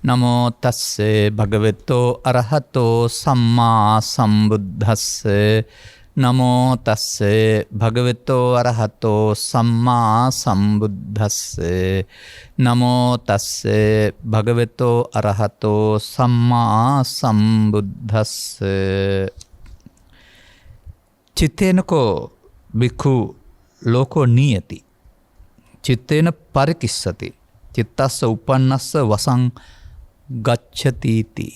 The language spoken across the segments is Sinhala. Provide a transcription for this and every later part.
නමෝ තස්සේ භගවතෝ අරහතෝ සම්මා සම්බුද්දස්සේ නමෝ තස්සේ භගවතෝ අරහතෝ සම්මා සම්බුද්දස්සේ නමෝ තස්සේ භගවතෝ අරහතෝ සම්මා සම්බුද්දස්සේ චිත්තේනකෝ බික්ඛු ලෝකෝ නියති චිත්තේන පරිකිස්සති චිත්තස්ස උපන්නස්ස වසං ගච්ඡතිති.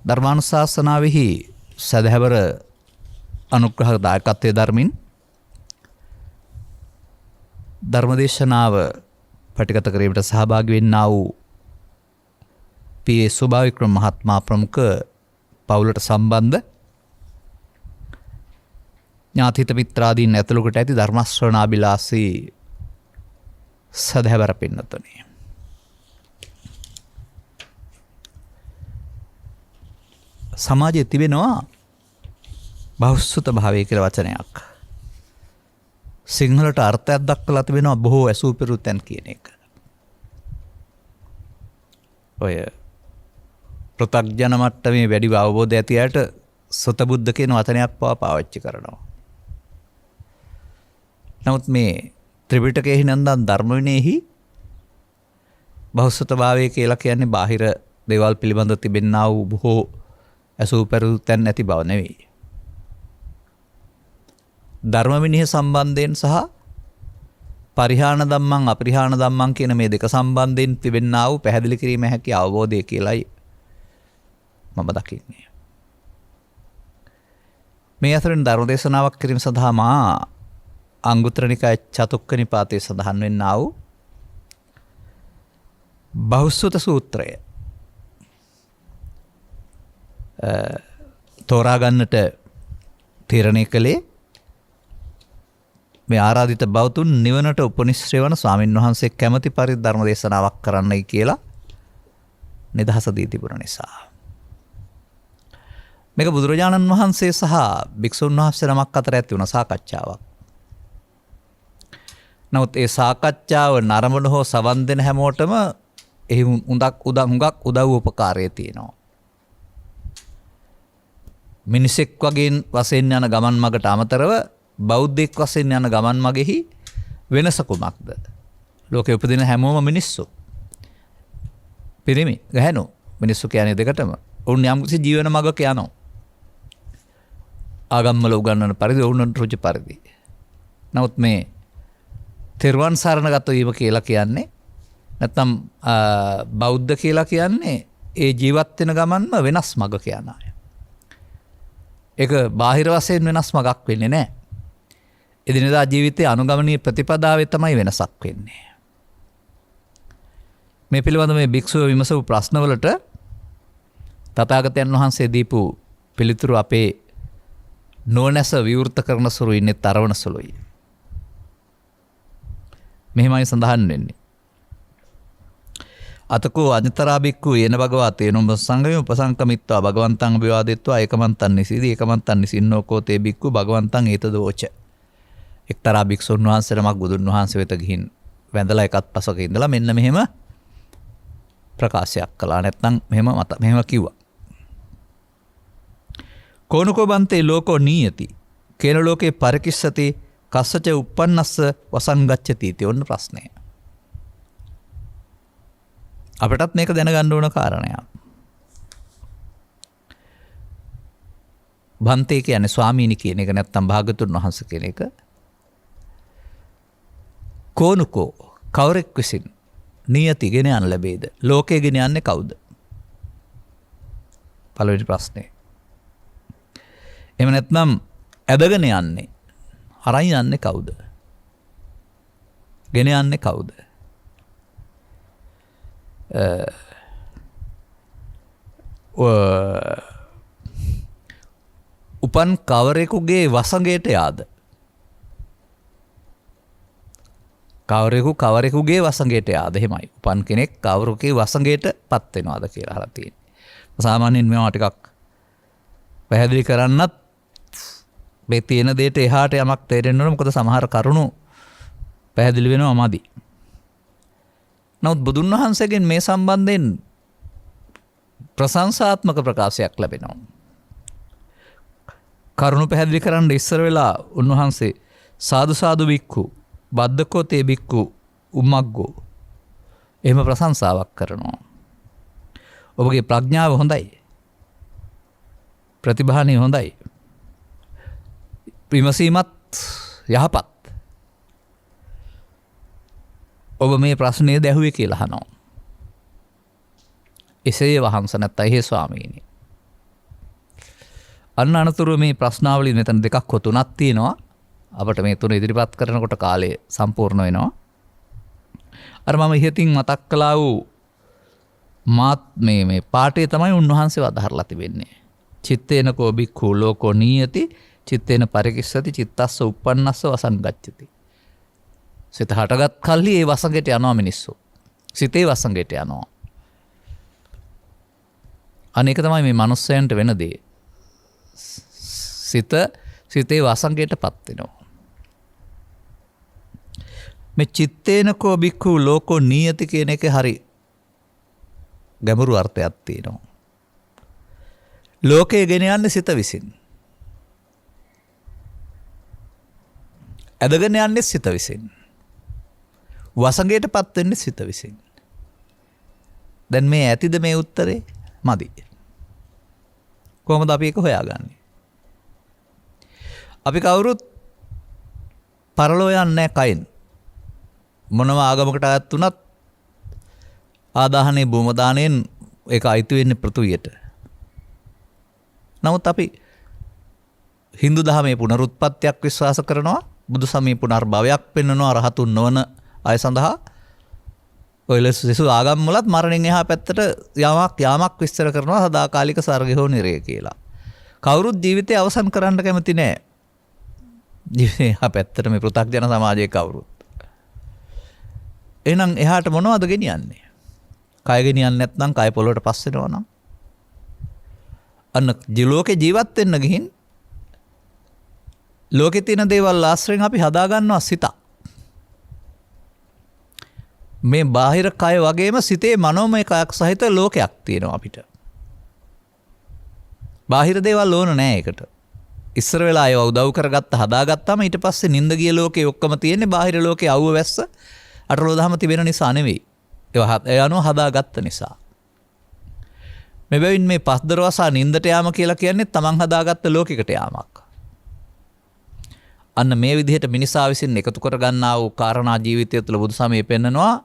ධර්මානුශාසනාවෙහි සදහැවර අනුග්‍රහ දායකත්වයේ ධර්මින් ධර්මදේශනාව පටිගත කිරීමට සහභාගී වෙන්නා වූ පී.ඒ. සුභාවික්‍රම මහත්මයා ප්‍රමුඛ පවුලට සම්බන්ධ ඥාතිත මිත්‍රාදීන් ඇතුළු කොට ඇති ධර්ම ශ්‍රවණාබිලාසී සදහැවර පින්නතුනි. සමාජයේ තිබෙනවා බහුසුත භාවය කියලා වචනයක්. සිංහලට අර්ථයක් දක්වලා තිබෙනවා බොහෝ ඇසූ පිරුතැන් කියන එක. ඔය පෘථග්ජන මට්ටමේ වැඩි අවබෝධය ඇති අයට සොතබුද්ධ කියන වචනයක් පාවිච්චි කරනවා. නමුත් මේ ත්‍රිපිටකයෙහි නැත්නම් ධර්ම විනයෙහි බහුසුත භාවය කියලා කියන්නේ බාහිර දේවල් පිළිබඳව තිබෙනා වූ බොහෝ ඇසූ පිරුතැන් නැති බව නෙවෙයි. ධර්ම විනය සම්බන්ධයෙන් සහ පරිහාන ධම්මං අපරිහාන ධම්මං කියන මේ දෙක සම්බන්ධයෙන් තිබෙනා වූ පැහැදිලි කිරීම හැකි අවබෝධය කියලායි මම දකින්නේ. මේ අතරින් ධර්ම දේශනාවක් කිරීම සඳහා මා අංගුත්තර නිකාය චතුක්ක නිපාතයේ සඳහන් වෙන්නා වූ බහුසුත සූත්‍රය තෝරා ගන්නට තීරණය කළේ මේ ආරාධිත බෞතුන් නිවනට උපනිශ්‍රේ වන ස්වාමින් වහන්සේ කැමැති පරිදි ධර්ම දේශනාවක් කරන්නයි කියලා නිදහස දී තිබුණ නිසා. මේක බුදුරජාණන් වහන්සේ සහ භික්ෂුන් වහන්සේ නමක් අතර ඇති වුණ සාකච්ඡාවක්. නමුත් ඒ සාකච්ඡාව නරඹන හෝ සවන් දෙන හැමෝටම එහි හුඟක් උදව් උපකාරය තියෙනවා. මිනිසෙක් වගේ වශයෙන් යන ගමන් මගට අමතරව බෞද්ධෙක් වශයෙන් යන ගමන් මගෙහි වෙනස කුමක්ද? ලෝකෙ උපදින හැමෝම මිනිස්සු. පිරිමි, ගැහැණු මිනිස්සු කියන්නේ දෙකටම. ඔවුන් යම්කිසි ජීවන මගක යනවා. ආගම්වල උගන්වන පරිදි ඔවුන් රුචි පරිදි. නමුත් මේ තෙරුවන් සරණගත වීම කියලා කියන්නේ නැත්නම් බෞද්ධ කියලා කියන්නේ ඒ ජීවත් වෙන ගමන්ම වෙනස් මගක යන අය. ඒක බාහිර වශයෙන් වෙනස් මගක් වෙන්නේ නැහැ. එදිනෙදා ජීවිතයේ අනුගමනීය ප්‍රතිපදාවේ තමයි වෙනසක් වෙන්නේ. මේ පිළිබඳව මේ භික්ෂුව විමසපු ප්‍රශ්නවලට තථාගතයන් වහන්සේ දීපු පිළිතුරු අපේ නොනැස විවෘත කරන සුළු ඉන්නේ තරවන සුළුයි. මෙහෙමයි සඳහන් වෙන්නේ. අතකෝ අඤ්ඤතරා බික්ඛු යේන භගවා තේනොම් සංගමේ උපසංකමිත්වා භගවන්තං අභිවාදෙත්වා ඒකමන්තං නිසීදී ඒකමන්තං නිසින්නෝ කෝ තේ බික්ඛු භගවන්තං ඒතදෝච. එක්තරා භික්ෂුන් වහන්සේ නමක් බුදුන් වහන්සේ වෙත ගිහින් වැඳලා එකත් පසක ඉඳලා මෙන්න මෙහෙම ප්‍රකාශයක් කළා. නැත්නම් මෙහෙම කිව්වා. කෝනකෝ බන්තේ ලෝකෝ නීයති කේන ලෝකේ පරිකිස්සති කස්සච උප්පන්නස්ස වසංගච්ඡති इति ඔන්න ප්‍රශ්නය. අපටත් මේක දැනගන්න ඕන කාරණයක්. බන්තේ කියන්නේ ස්වාමීනි කියන එක නැත්නම් භාගතුන් වහන්සේ කියන එක. කෝනකෝ කවරෙක් විසින් නියති ගෙන යන ලැබේද? ලෝකේ ගෙන යන්නේ කවුද? පළවෙනි ප්‍රශ්නේ. එහෙම නැත්නම් ඇදගෙන යන්නේ අරන් යන්නේ කවුද? ගෙන යන්නේ කවුද? උපන් කවරෙකුගේ වසඟයට යාද? කවරෙකුගේ වසඟයට යාද? එහෙමයි. උපන් කෙනෙක් කවරෙකුගේ වසඟයට පත් වෙනවාද කියලා අහලා තියෙන්නේ. සාමාන්‍යයෙන් මේවා ටිකක් පැහැදිලි කරන්නත් මේ තියෙන දෙයට එහාට යමක් තේරෙන්න ඕන. මොකද සමහර කරුණු පැහැදිලි වෙනවා මදි. නමුත් බුදුන් වහන්සේගෙන් මේ සම්බන්ධයෙන් ප්‍රශංසාත්මක ප්‍රකාශයක් ලැබෙනවා. කරුණු පැහැදිලි කරන්න ඉස්සර වෙලා උන්වහන්සේ සාදු සාදු බික්කු බද්දකෝ තේ බික්කු උම්මග්ගෝ එහෙම ප්‍රශංසාවක් කරනවා. ඔබගේ ප්‍රඥාව හොඳයි. ප්‍රතිභානය හොඳයි. විමසීමත් යහපත්. ඔබ මේ ප්‍රශ්නය දැහුවේ කියලා අහනවා. එසේ වහන්ස නැත්නම් එහෙ ස්වාමීනි. අන්න අනතුරු මේ ප්‍රශ්නාවලිය මෙතන දෙකක් හෝ තුනක් තියෙනවා. අපිට මේ තුන ඉදිරිපත් කරනකොට කාලය සම්පූර්ණ වෙනවා. අර මම ඉහතින් මතක් කළා වූ මාත් මේ පාඩේ තමයි උන්වහන්සේ වදාහරලා තිබෙන්නේ. චිත්තේන කෝ බික්ඛු ලෝකෝ නීයති චිත්තේන පරිකිස්සති චිත්තස්ස උප්පන්නස්ස වසංගච්ඡති. සිත හටගත් කල්හි ඒ වසඟයට යනවා මිනිස්සු. සිතේ වසඟයට යනවා. අනේක තමයි මේ මනුස්සයන්ට වෙන දේ. සිතේ වසඟයට පත් වෙනවා. මේ චිත්තේන කෝ බික්ඛු ලෝකෝ නීයති කියන එක හරි ගැඹුරු අර්ථයක් තියෙනවා. ලෝකය ගෙන යන්නේ සිත විසින්. ඇදගෙන යන්නේ සිත විසින්. වසඟයට පත් වෙන්නේ සිත විසින්. දැන් මේ ඇතිද මේ උත්තරේ? මදි. කොහොමද අපි ඒක හොයාගන්නේ? අපි කවුරුත් පරලෝ යන්නේ කයින්. මොනම ආගමකට අයත් වුණත් ආදාහනේ භූම දාණයෙන් ඒක අයිති වෙන්නේ පෘථුවියට. නමුත් අපි හින්දු දහමේ පුනරුත්පත්තියක් විශ්වාස කරනවා. බුදු සමයේ පුනර්භවයක් පෙන්වනවා රහතුන් නොවන අය සඳහා. ඔය ලෙස ආගම් වලත් මරණයෙන් එහා පැත්තට යාමක් විස්තර කරනවා සදාකාලික ස්වර්ගය හෝ නිරය කියලා. කවුරුත් ජීවිතය අවසන් කරන්න කැමති නෑ. ජීවිතේ එහා පැත්තට මේ පෘථග්ජන සමාජයේ කවුරුත්. එහෙනම් එහාට මොනවද ගෙනියන්නේ? කය ගෙනියන්නේ නැත්නම් කය පොළොවට පස් වෙනවා නම් අන්න ලෝකේ ජීවත් වෙන්න ගිහින් ලෝකේ තියෙන දේවල් ආශ්‍රයෙන් අපි හදා ගන්නවා සිත. මේ බාහිර කය වගේම සිතේ මනෝමය කයක් සහිත ලෝකයක් තියෙනවා අපිට. බාහිර දේවල් ඕන නෑ ඒකට. ඉස්සර වෙලා ඒව උදව් කරගත්ත හදාගත්තාම ඊට පස්සේ නිින්ද ගිය ලෝකේ ඔක්කොම තියෙන්නේ බාහිර ලෝකේ අවුව වැස්ස අටලෝ දහම තිබෙන නිසා නෙවෙයි. ඒවා යනවා හදාගත්ත නිසා. මෙබැවින් මේ පස් දරවසා නින්දට යාම කියලා කියන්නේ තමන් හදාගත්ත ලෝකයකට යාමක්. අන්න මේ විදිහට මිනිසා විසින් එකතු කරගන්නා වූ කාරණා ජීවිතය තුළ බුදු සමයේ පෙන්නනවා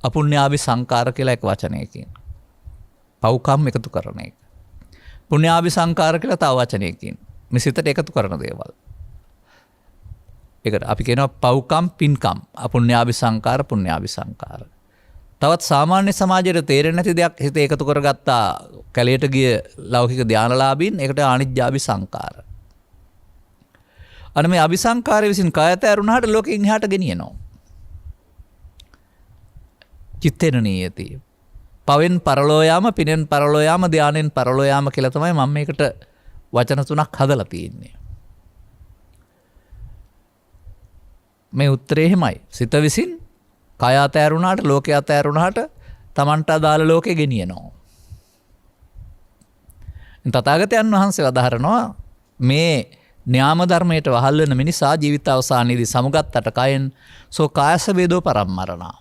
අපුඤ්ඤාභි සංකාර කියලා එක වචනයකින්. පව්කම් එකතු කරන එක. පුඤ්ඤාභි සංකාර කියලා තව වචනයකින්. මේ සිතට එකතු කරන දේවල්. ඒකට අපි කියනවා පව්කම් පින්කම් අපුඤ්ඤාභි සංකාර පුඤ්ඤාභි සංකාර. තවත් සාමාන්‍ය සමාජයට තේරෙන්නේ නැති දෙයක් හිත එකතු කරගත්තා කැලයට ගිය ලෞකික ධානලාභීන් ඒකට ආනිජ්ජාභි සංකාර. අන්න මේ අபிසංකාරය විසින් කායත ඇරුණාට ලෝකෙන් එහාට ගෙනියනවා. චිත්තේන නීයති. පවෙන් පරලෝ යාම, පිනෙන් පරලෝ යාම, ධානෙන් පරලෝ යාම කියලා තමයි මම මේකට වචන තුනක් හදලා තියෙන්නේ. මේ උත්තරේ එහෙමයි. සිත විසින් කය අතෑරුණාට ලෝකය අතෑරුණාට තමන්ට අදාළ ලෝකෙ ගෙනියනවා. තථාගතයන් වහන්සේ වදාහරනවා මේ න්‍යාම ධර්මයට වහල් වෙන මිනිසා ජීවිත අවසානයේදී සමුගත්තට කයෙන් සෝ කායස වේදෝ පරම්මරණා.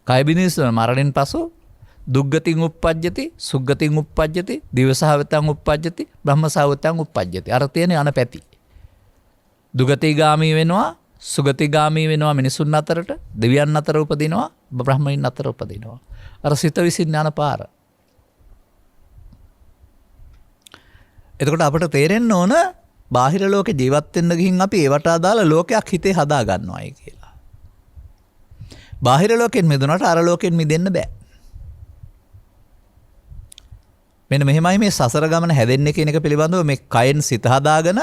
කය බිනිස මරණයෙන් පසු දුග්ගතින් උප්පජ්ජති, සුග්ගතින් උප්පජ්ජති, දිවසහවතං උප්පජ්ජති, බ්‍රහ්මසහවතං උප්පජ්ජති. අර තියෙන යන පැති. දුගතිගාමී වෙනවා, සුගතිගාමී වෙනවා මිනිසුන් අතරට, දෙවියන් අතර උපදිනවා, බ්‍රහ්මයන් අතර උපදිනවා. අර සිත විසින් යන පාර. එතකොට අපට තේරෙන්න ඕන බාහිර ලෝකේ ජීවත් වෙන්න ගිහින් අපි ඒවට අදාළ ලෝකයක් හිතේ හදා ගන්නවායි කියලා. බාහිර ලෝකෙන් මිදුණාට අර ලෝකෙන් මිදෙන්න බෑ. මෙන්න මෙහෙමයි මේ සසර ගමන හැදෙන්නේ කියන එක පිළිබඳව මේ කයෙන් සිත හදාගෙන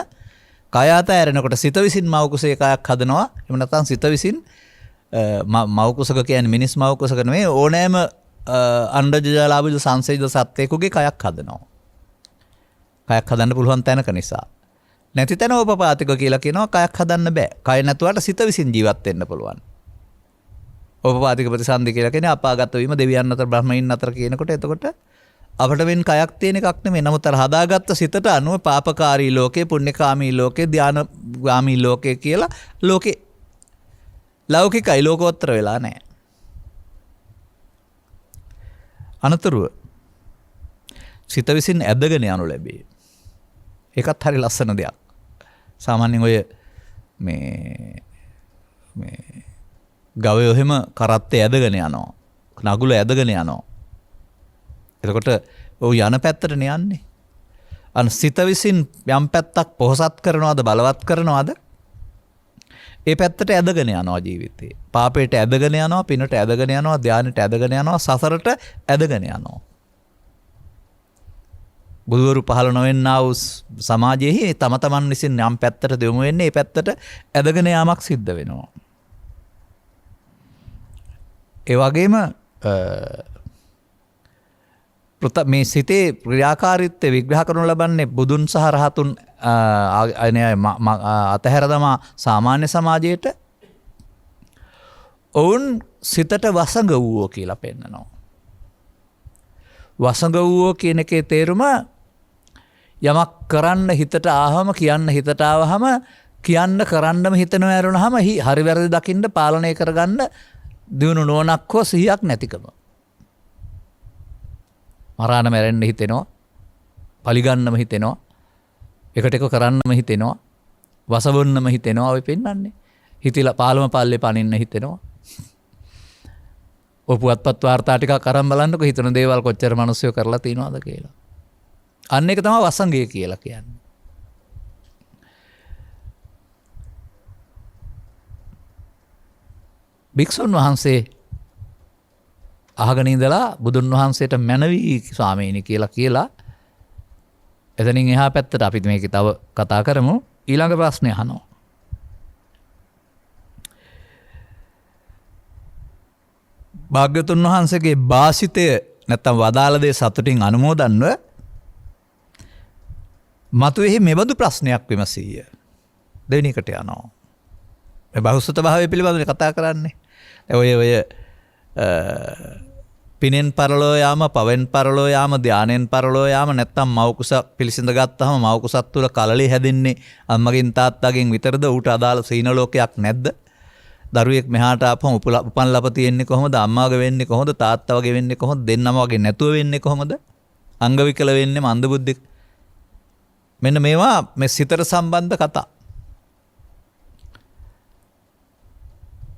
කය අතහැරෙනකොට සිත විසින් මව කුසේ කයක් හදනවා. එහෙම නැත්නම් සිත විසින් මව කුසක කියන්නේ මිනිස් මව කුසක නෙමෙයි ඕනෑම අණ්ඩජලාභජ සංසේජ සත්‍යයකගේ කයක් හදනවා. කයක් හදන්න පුළුවන් තැනක නිසා. නැති තැන උපපාතික කියලා කියනවා කයක් හදන්න බෑ. කය නැතුවට සිත විසින් ජීවත් වෙන්න පුළුවන්. ඕපපාතික ප්‍රතිසන්දි කියලා කියන්නේ අපාගත වීම දෙවියන් අතර බ්‍රහ්මයන් අතර කියනකොට එතකොට අපට වෙන කයක් තියෙන එකක් නෙමෙයි. නමුත් අර හදාගත්ත සිතට අනුව පාපකාරී ලෝකේ, පුණ්‍යකාමී ලෝකේ, ධානගාමී ලෝකේ කියලා ලෝකේ ලෞකිකයි ලෝකෝත්තර වෙලා නැහැ. අනතුරුව සිත විසින් ඇදගෙන යනු ලැබේ. ඒකත් හරි ලස්සන දෙයක්. සාමාන්‍යයෙන් ඔය මේ ගවයෝ එහෙම කරත්තේ ඇදගෙන යනවා. නගුල ඇදගෙන යනවා. එතකොට ඔව් යන පැත්තට යන්නේ. සිත විසින් යම් පැත්තක් පොහසත් කරනවද බලවත් කරනවද? ඒ පැත්තට ඇදගෙන යනවා ජීවිතේ. පාපයට ඇදගෙන යනවා, පිනට ඇදගෙන යනවා, ධානයට ඇදගෙන යනවා, සසරට ඇදගෙන යනවා. බුදුවරු පහළ නොවෙන්නා වූ සමාජයේ තම තමන් විසින් යම් පැත්තට යොමු වෙන්නේ ඒ පැත්තට ඇදගෙන යාමක් සිද්ධ වෙනවා. ඒ වගේම මේ සිතේ ක්‍රියාකාරීත්වය විග්‍රහ කරනු ලබන්නේ බුදුන් සහ රහතුන් අතහැර දමා සාමාන්‍ය සමාජයට ඔවුන් සිතට වසඟ වූවෝ කියලා පෙන්නනවා. වසඟ වූවෝ කියන එකේ තේරුම යමක් කරන්න හිතට ආවම කියන්න හිතට ආවහම කියන්න කරන්නම හිතනව ඇරුණාම හරි වැරදි දකින්න පාලනය කරගන්න දිනු නුවණක් හෝ සිහියක් නැතිකම. මරාණ මැරෙන්න හිතෙනවා, පලිගන්නම හිතෙනවා, එකට එක කරන්නම හිතෙනවා, වසවන්නම හිතෙනවා. ඔය පෙන්නන්නේ හිතිලා පාලම පල්ලේ පනින්න හිතෙනවා. ඔය පුවත්පත් වාර්තා ටිකක් අරන් බලන්නකො හිතන දේවල් කොච්චර මිනිස්සු කරලා තියනවද කියලා. අන්න ඒක තමයි වසංගය කියලා කියන්නේ. භික්ෂුන් වහන්සේ අහගෙන ඉඳලා බුදුන් වහන්සේට මැනවි ස්වාමීනි කියලා එතනින් එහා පැත්තට අපි මේක තව කතා කරමු. ඊළඟ ප්‍රශ්නේ අහනවා. භාග්‍යතුන් වහන්සේගේ වාසිතය නැත්තම් වදාළ දේ සතුටින් අනුමෝදන්ව මතුවෙහි මෙබඳු ප්‍රශ්නයක් විමසීය. දෙවෙනි එකට යනවා. මේ බහුසුත භාවය පිළිබඳව කතා කරන්නේ. ඔය පිනෙන් පරලෝ යාම, පවෙන් පරලෝ යාම, ධානයෙන් පරලෝ යාම නැත්තම් මව්කුස පිළිසිඳ ගත්තාම මව්කුසත් තුල කලලේ හැදෙන්නේ අම්මගෙන් තාත්තගෙන් විතරද? ඌට අදාළ සීන ලෝකයක් නැද්ද? දරුවෙක් මෙහාට ආපහම උපන් ලප තියෙන්නේ කොහොමද? අම්මාගේ වෙන්නේ කොහොමද? තාත්තා වගේ වෙන්නේ කොහොමද? දෙන්නම වගේ නැතුව වෙන්නේ කොහොමද? අංග විකල වෙන්නේ මන්ද බුද්ධික. මෙන්න මේවා මේ සිතට සම්බන්ධ කතා.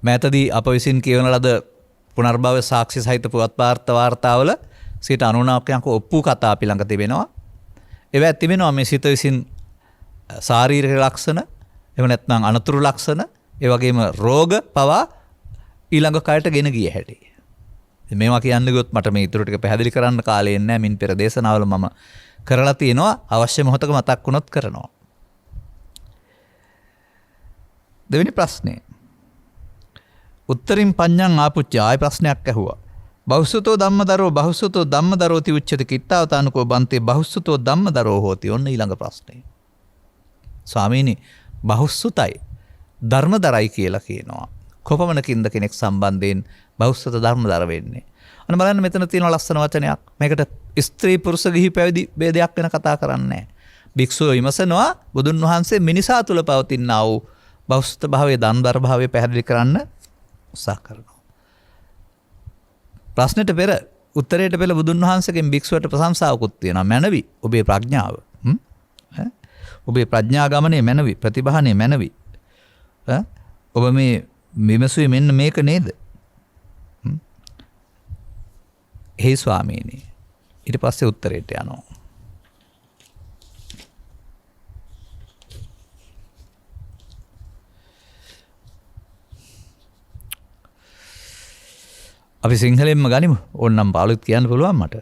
මෑතදී අප විසින් කියවන ලද පුනර්භව සාක්ෂි සහිත පුවත් වාර්තාවල 99%ක ඔප්පු කතා අපි ළඟ තිබෙනවා. ඒවා තිබෙනවා මේ සිත විසින් ශාරීරික ලක්ෂණ, එහෙම නැත්නම් අනතුරු ලක්ෂණ, ඒ වගේම රෝග පවා ඊළඟ කයට ගෙන ගිය හැටි. මේවා කියන්න ගියොත් මට මේ ඊටු ටික පැහැදිලි කරන්න කාලය නැහැ. මින් පෙර දේශනාවල මම කරලා තියෙනවා. අවශ්‍ය මොහොතක මතක් වුණොත් කරනවා. දෙවෙනි ප්‍රශ්නේ. උත්තරින් පඤ්ඤං ආපුච්ච ආය ප්‍රශ්නයක් ඇහුවා. බහුසුතෝ ධම්මදරෝ බහුසුතෝ ධම්මදරෝති උච්චති කිත්තාවතානුකෝ බන්තේ බහුසුතෝ ධම්මදරෝ හෝති. ඔන්න ඊළඟ ප්‍රශ්නේ. ස්වාමීනි බහුසුතයි ධර්මදරයි කියලා කියනවා. කොපමණකින්ද කෙනෙක් සම්බන්ධයෙන් බහුසුත ධර්මදර වෙන්නේ? අන්න බලන්න මෙතන තියෙන ලස්සන වචනයක්. මේකට ස්ත්‍රී පුරුෂ ගිහි පැවිදි ભેදයක් වෙන කතා කරන්නේ නැහැ. භික්ෂුව විමසනවා බුදුන් වහන්සේ මිනිසා තුල පවතිනා වූ බහුසුත භාවයේ ධම්මදර භාවයේ පැහැදිලි කරන්න උත්සාහ කරනවා. ප්‍රශ්නෙට පෙර උත්තරයට පෙර බුදුන් වහන්සේගෙන් භික්ෂුවට ප්‍රශංසාවකුත් තියෙනවා. මැනවි ඔබේ ප්‍රඥාව. ඔබේ ප්‍රඥා ගමනේ මැනවි, ප්‍රතිභානේ මැනවි. ඔබ මේ විමසුවේ මෙන්න මේක නේද? හේ ස්වාමීනි. ඊට පස්සේ උත්තරයට යනවා. අපි සිංහලෙන්ම ගනිමු. ඕන්නම් පාළුත් කියන්න පුළුවන් මට.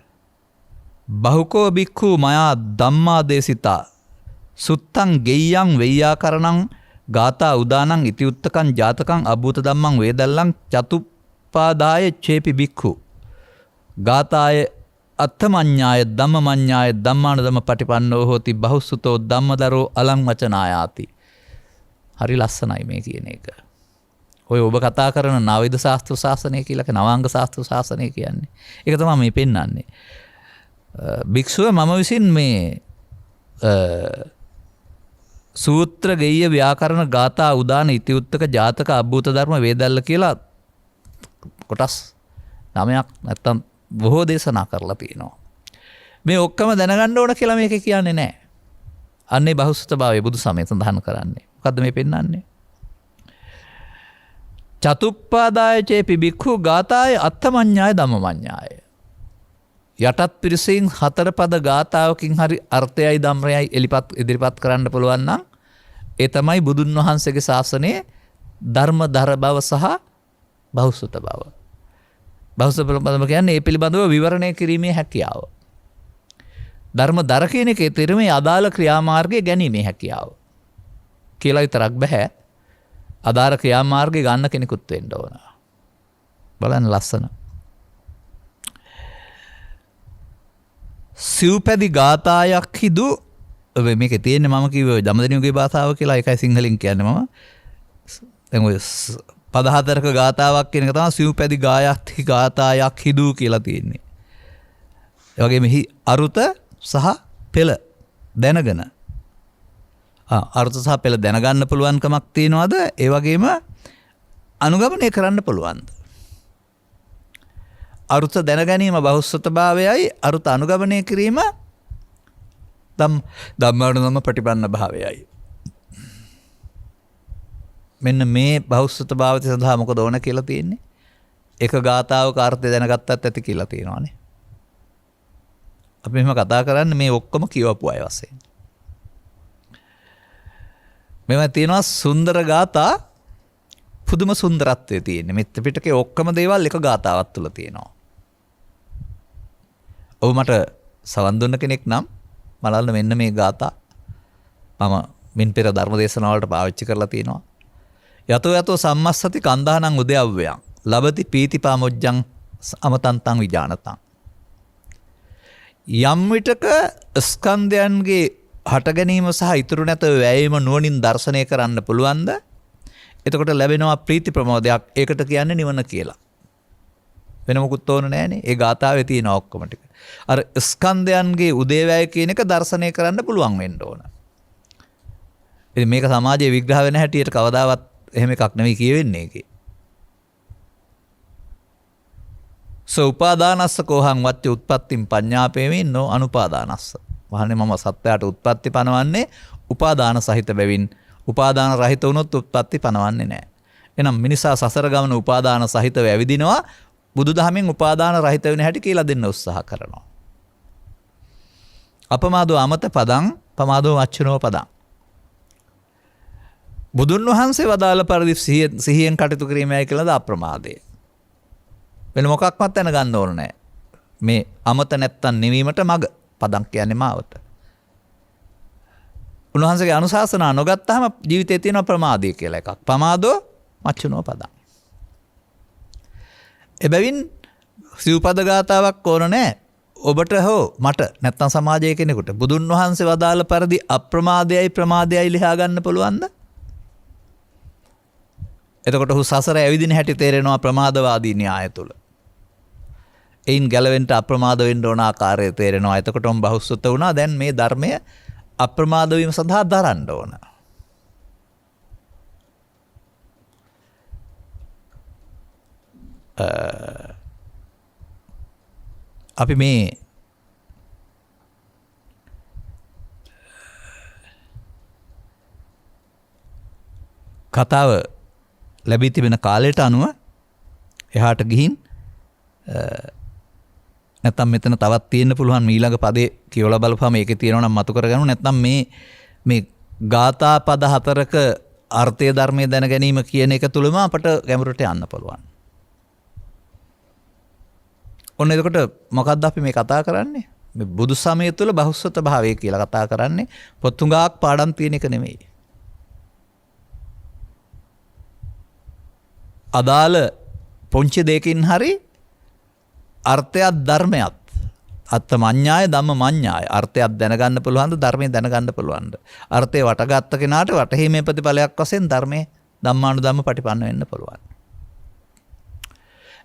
බහුකෝ බික්ඛු මයා ධම්මා දේසිතා සුත්තං ගෙය්‍යං වෙය්‍යාකරණං ගාථා උදානං ඉති උත්තකං ජාතකං අභූත ධම්මං වේදල්ලං චතුප්පාදාය චේපි බික්ඛු ගාථාය අත්තමඤ්ඤාය ධම්මමඤ්ඤාය ධම්මානුධම්ම පටිපන්නෝ හෝති බහුසුතෝ ධම්මදරෝ අලං වචනායාති. හරි ලස්සනයි මේ කියන එක. ඔය ඔබ කතා කරන නවවිධ ශාස්ත්‍ර ශාසනය කියලා නවාංග ශාස්ත්‍ර ශාසනය කියන්නේ. ඒක තමයි මේ පෙන්වන්නේ. භික්ෂුව මම විසින් මේ සූත්‍ර ගෙය්‍ය ව්‍යාකරණ ගාථා උදාන ඉතිඋත්තක ජාතක අභූත ධර්ම වේදල්ල කියලා කොටස් 9ක් නැත්තම් බොහෝ දේශනා කරලා තියෙනවා. මේ ඔක්කොම දැනගන්න ඕන කියලා මේක කියන්නේ නැහැ. අන්නේ බහුසුතභාවය බුදු සමය සඳහන් කරන්නේ. මොකද්ද මේ පෙන්වන්නේ? චතුප්පාදාය චේපි භික්ඛු ගාථාය අත්තමඤ්ඤාය ධම්මමඤ්ඤාය. යටත් පිරිසින් 4 පද ගාථාවකින් හරි අර්ථයයි ධම්මයයි ඉදිරිපත් කරන්න පුළුවන් නම් ඒ තමයි බුදුන් වහන්සේගේ ශාසනයේ ධර්මදර බව සහ බහුසුත බව. බහුසුත බව කියන්නේ ඒ පිළිබඳව විවරණය කිරීමේ හැකියාව. ධර්මදර කියන එකේ තේරුමේ අදාළ ක්‍රියාමාර්ගයේ ගැනීමේ හැකියාව. කියලා විතරක් බෑ. අදාළ ක්‍රියාමාර්ගය ගන්න කෙනෙකුත් වෙන්න ඕන. බලන්න ලස්සන. සිව්පැදි ගාථායක් හිදු මේක තියෙන්නේ මම කිව්වේ දමදෙනියුගේ භාෂාව කියලා ඒකයි සිංහලෙන් කියන්නේ මම. දැන් ඔය පද 4ක ගාථාවක් කියන එක තමයි සිව්පැදි ගාථායක් හිදු කියලා තියෙන්නේ. ඒ වගේම අරුත සහ පෙළ දැනගෙන අර්ථ සහ පෙළ දැනගන්න පුළුවන්කමක් තියෙනවද? ඒ වගේම අනුගමනය කරන්න පුළුවන්ද? අර්ථ දැනගැනීම බහුසුතභාවයයි අර්ථ අනුගමනය කිරීම ධම්මානුධම්ම ප්‍රතිපන්න භාවයයි. මෙන්න මේ බහුසුතභාවය සඳහා මොකද ඕන කියලා තියෙන්නේ? එක ගාථාවක අර්ථය දැනගත්තත් ඇති කියලා තියෙනවානේ. අපි මෙහෙම කතා කරන්නේ මේ ඔක්කොම කියවපු අය වශයෙන්. මෙව තියෙනවා සුන්දර ගාථා පුදුම සුන්දරත්වයේ තියෙන්නේ. මේ ත්‍රිපිටකේ ඔක්කොම දේවල් එක ගාථාවක් තුල තියෙනවා. ඔබ මට සවන් දුන්න කෙනෙක් නම් මලන්න මෙන්න මේ ගාථා මම මින් පෙර ධර්ම දේශනාව වලට පාවිච්චි කරලා තියෙනවා. යතෝ යතෝ සම්මස්සති කන්දානං උදයව්වයන් ලබති පීතිපාමොජ්ජං අමතන්තං විජානතං. යම් විටක ස්කන්ධයන්ගේ හට ගැනීම සහ ඉතුරු නැත වැයීම නුවණින් දර්ශනය කරන්න පුළුවන්ද? එතකොට ලැබෙනවා ප්‍රීති ප්‍රමෝදයක්. ඒකට කියන්නේ නිවන කියලා. වෙන මොකුත් ඕන නැහැනේ. ඒ ගාථාවේ තියෙන ඔක්කොම ටික. අර ස්කන්ධයන්ගේ උදේවැය කියන එක දර්ශනය කරන්න පුළුවන් වෙන්න ඕන. ඉතින් මේක සමාජයේ විග්‍රහ වෙන හැටියට කවදාවත් එහෙම එකක් නෙවෙයි කියවෙන්නේ ඒකේ. උපාදානස්ස කෝහං වච්ච උත්පත්තිම් පඤ්ඤාපේමින් නෝ අනුපාදානස්ස. වහන්නේ මම සත්‍යයට උත්පත්ති පනවන්නේ උපාදාන සහිත බැවින් උපාදාන රහිත වුණොත් උත්පත්ති පනවන්නේ නැහැ. එහෙනම් මිනිසා සසර ගමන උපාදාන සහිතව ඇවිදිනවා බුදුදහමෙන් උපාදාන රහිත වෙන හැටි කියලා දෙන්න උත්සාහ කරනවා. අපමාදෝ අමත පදං පමාදෝ වච්චනෝ පදං. බුදුන් වහන්සේ වදාළ පරිදි සිහියෙන් කටයුතු කිරීමයි කියලාද අප්‍රමාදය. වෙන මොකක්වත් දැනගන්න ඕන නැහැ. මේ අමත නැත්තම් නිවීමට මග පදම් කියන්නේ මාවත. උන්වහන්සේගේ අනුශාසනා නොගත්තාම ජීවිතේ තියෙන ප්‍රමාදය කියලා එකක්. පමාදෝ මච්චුනෝ පදං. එබැවින් සිව්පද ගාතාවක් ඕන නැහැ. ඔබට හෝ මට නැත්තම් සමාජයේ කෙනෙකුට බුදුන් වහන්සේ වදාළ පරිදි අප්‍රමාදයයි ප්‍රමාදයයි ලියා ගන්න පුළුවන්ද? එතකොට ඔහු සසර ඇවිදින හැටි තේරෙනවා ප්‍රමාදවාදී න්‍යාය තුල. එයින් ගැලවෙන්න අප්‍රමාද වෙන්න ඕන ආකාරය තේරෙනවා. එතකොටම බහුසුත වුණා. දැන් මේ ධර්මය අප්‍රමාද වීම සඳහා දරන්න ඕන. අපි මේ කතාව ලැබී තිබෙන කාලයට අනුව එහාට ගිහින් නැත්තම් මෙතන තවත් තියෙන්න පුළුවන් ඊළඟ පදේ කියවලා බලපුවම ඒකේ තියෙනවා නම් මතු කරගන්න. නැත්තම් මේ ගාථා පද 4ක අර්ථය ධර්මයේ දැන ගැනීම කියන එක තුලම අපට ගැඹුරට යන්න පුළුවන්. ඔන්න එතකොට මොකද්ද අපි මේ කතා කරන්නේ? මේ බුදු සමය තුල බහුසුත භාවය කියලා කතා කරන්නේ. පොත්තුඟාක් පාඩම් තියෙන එක නෙමෙයි. අදාළ පොංචි දෙකකින් හරි අර්ථයත් ධර්මයත් අත්තමඤ්ඤාය ධම්මමඤ්ඤාය අර්ථයක් දැනගන්න පුළුවන්ද ධර්මය දැනගන්න පුළුවන්ද අර්ථය වටගත්ත කෙනාට වටහීමේ ප්‍රතිඵලයක් වශයෙන් ධර්මයේ ධම්මානුධම්ම පටිපන්න වෙන්න පුළුවන්.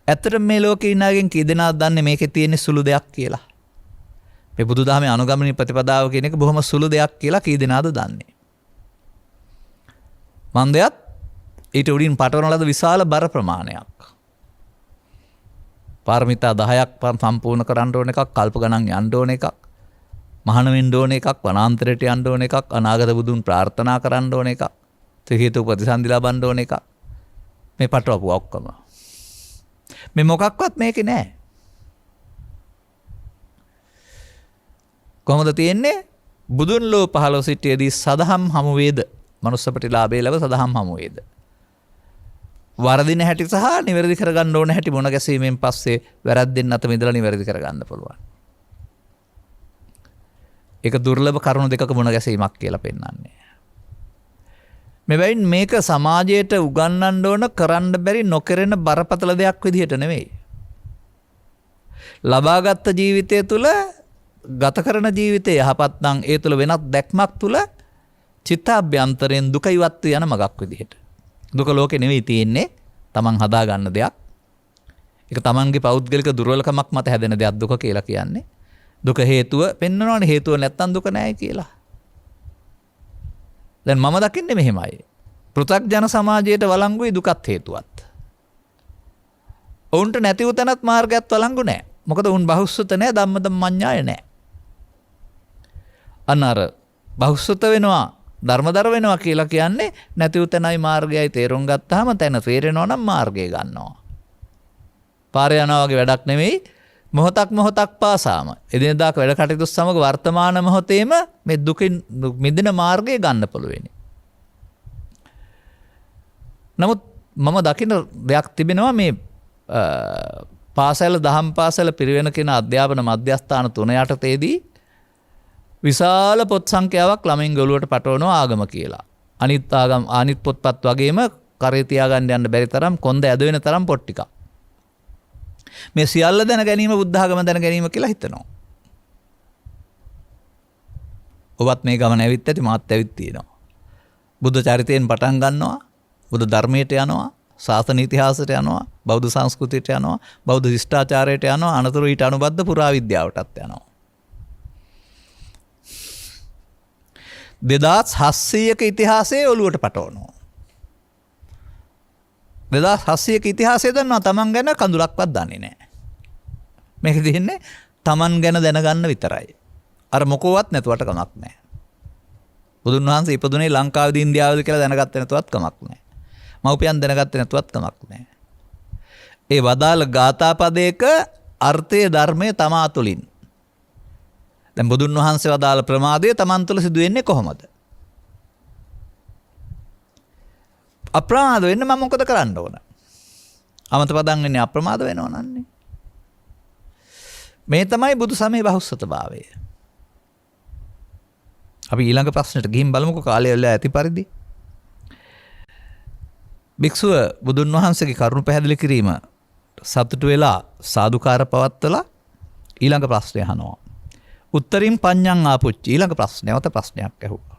ඇත්තට මේ ලෝකේ ඉන්නගෙන් කී දෙනාද දන්නේ මේකේ තියෙන සුළු දෙයක් කියලා? මේ බුදුදහමේ අනුගමනීය ප්‍රතිපදාව කියන එක බොහොම සුළු දෙයක් කියලා කී දෙනාද දන්නේ? මන්දයත් ඊට උඩින් පටවන ලද විශාල බර ප්‍රමාණයක්. පාරමිතා 10ක් සම්පූර්ණ කරන්න ඕන එකක්, කල්ප ගණන් යන්න ඕන එකක්, මහාන වෙන්න ඕන එකක්, වනාන්තරයට යන්න ඕන එකක්, අනාගත බුදුන් ප්‍රාර්ථනා කරන්න ඕන එකක්, ත්‍රි හේතු ප්‍රතිසන්දි ලබන්න ඕන එකක්. මේ පටවපු ඔක්කොම. මේ මොකක්වත් මේකේ නැහැ. කොහොමද තියෙන්නේ? බුදුන් ලෝ පහළව සිටියේදී සදහම් හමු වේද? මනුස්ස ප්‍රතිලාභයේ ලැබ සදහම් හමු වේද? වරදින හැටි සහ නිවැරදි කරගන්න ඕන හැටි මොන ගැසීමෙන් පස්සේ වැරද්දෙන් අත මිදලා නිවැරදි කරගන්න පුළුවන්. ඒක දුර්ලභ කරුණු දෙකක මොන ගැසීමක් කියලා පෙන්වන්නේ. මෙබැවින් මේක සමාජයට උගන්වන්න ඕන කරන්න බැරි නොකරන බරපතල දෙයක් විදිහට නෙවෙයි. ලබාගත් ජීවිතය තුළ ගත කරන ජීවිතය යහපත් නම් ඒ තුළ වෙනත් දැක්මක් තුළ චිත්තාභ්‍යන්තරයෙන් දුක ඉවත් යන මගක් විදිහට. දුක ලෝකේ නෙවෙයි තියෙන්නේ, තමන් හදා ගන්න දෙයක්. ඒක තමන්ගේ පෞද්ගලික දුර්වලකමක් මත හැදෙන දෙයක් දුක කියලා කියන්නේ. දුක හේතුව පෙන්වනවනේ, හේතුව නැත්තම් දුක නැහැ කියලා. දැන් මම දකින්නේ මෙහෙමයි. පෘථග්ජන සමාජයට වළංගුයි දුකත් හේතුවත්. ඔවුන්ට නැති උතනත් මාර්ගයත් වළංගු නැහැ. මොකද උන් බහුසුත නැහැ, ධම්මදම්මඤ්ඤාය නැහැ. අනර බහුසුත වෙනවා, ධර්මදර වෙනවා කියලා කියන්නේ නැති උතනයි මාර්ගයයි තේරුම් ගත්තාම තැන තේරෙනවා නම් මාර්ගය ගන්නවා. පාරේ යනවා වගේ වැඩක් නෙවෙයි. මොහොතක් පාසාම එදිනදා වැඩ කටයුතු සමග වර්තමාන මොහොතේම මේ දුකින් මිදෙන මාර්ගය ගන්න පුළුවන්. නමුත් මම දකින දෙයක් තිබෙනවා මේ පාසල දහම් පාසල පිරිවෙන කියන අධ්‍යාපන මධ්‍යස්ථාන 3 යටතේදී විශාල පොත් සංඛ්‍යාවක් ළමින් ගොළුවට පටවනවා ආගම කියලා. අනිත් පොත්පත් වගේම කරේ තියාගන්න යන්න බැරි තරම් කොන්ද ඇද වෙන තරම් පොත් ටිකක්. මේ සියල්ල දැන ගැනීම බුද්ධ ආගම දැන ගැනීම කියලා හිතනවා. ඔබත් මේ ගමන ඇවිත් ඇති, මාත් ඇවිත් තියෙනවා. බුද්ධ චරිතයෙන් පටන් ගන්නවා, බුද්ධ ධර්මයට යනවා, ශාසන ඉතිහාසයට යනවා, බෞද්ධ සංස්කෘතියට යනවා, බෞද්ධ ශිෂ්ටාචාරයට යනවා, අනතුරු ඊට අනුබද්ධ පුරාවිද්‍යාවටත් යනවා. 2700ක ඉතිහාසයේ ඔළුවට පටවනවා. 2700ක ඉතිහාසය දන්නවා, තමන් ගැන කඳුලක්වත් දන්නේ නැහැ. මේක තියෙන්නේ තමන් ගැන දැනගන්න විතරයි. අර මොකවත් නැතුවට කමක් නැහැ. බුදුන් වහන්සේ ඉපදුනේ ලංකාවේද ඉන්දියාවේද කියලා දැනගත්තේ නැතුවත් කමක් නැහැ. මව්පියන් දැනගත්තේ නැතුවත් කමක් නැහැ. ඒ වදාළ ගාථා පදයක අර්ථය ධර්මයේ තමා තුළින්. දැන් බුදුන් වහන්සේ වදාළ ප්‍රමාදය තමන් තුළ සිදු වෙන්නේ කොහොමද? අප්‍රමාද වෙන්න මම මොකද කරන්න ඕන? අමත පදන් වෙන්නේ අප්‍රමාද වෙනව නන්නේ. මේ තමයි බුදු සමයේ බහුසුතභාවය. අපි ඊළඟ ප්‍රශ්නෙට ගිහින් බලමුකෝ, කාලය වෙලා ඇති පරිදි. භික්ෂුව බුදුන් වහන්සේගේ කරුණ පැහැදිලි කිරීම සතුටු වෙලා සාදුකාර පවත්වලා ඊළඟ ප්‍රශ්නය අහනවා. උත්තරින් පඤ්ඤං ආපුච්චි. ඊළඟ ප්‍රශ්නයවත ප්‍රශ්නයක් ඇහුවා.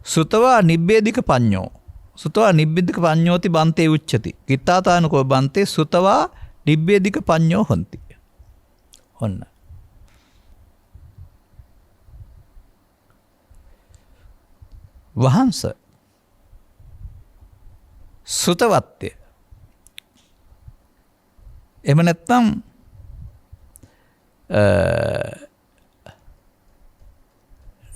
සුතවා නිබ්බේධික පඤ්ඤෝ. සුතවා නිබ්බේධික පඤ්ඤෝති බන්තේ උච්චති. කිත්තාතානකෝ බන්තේ සුතවා නිබ්බේධික පඤ්ඤෝ හොಂತಿ. ඔන්න. වහන්ස සුතවත්ය. එහෙම නැත්නම්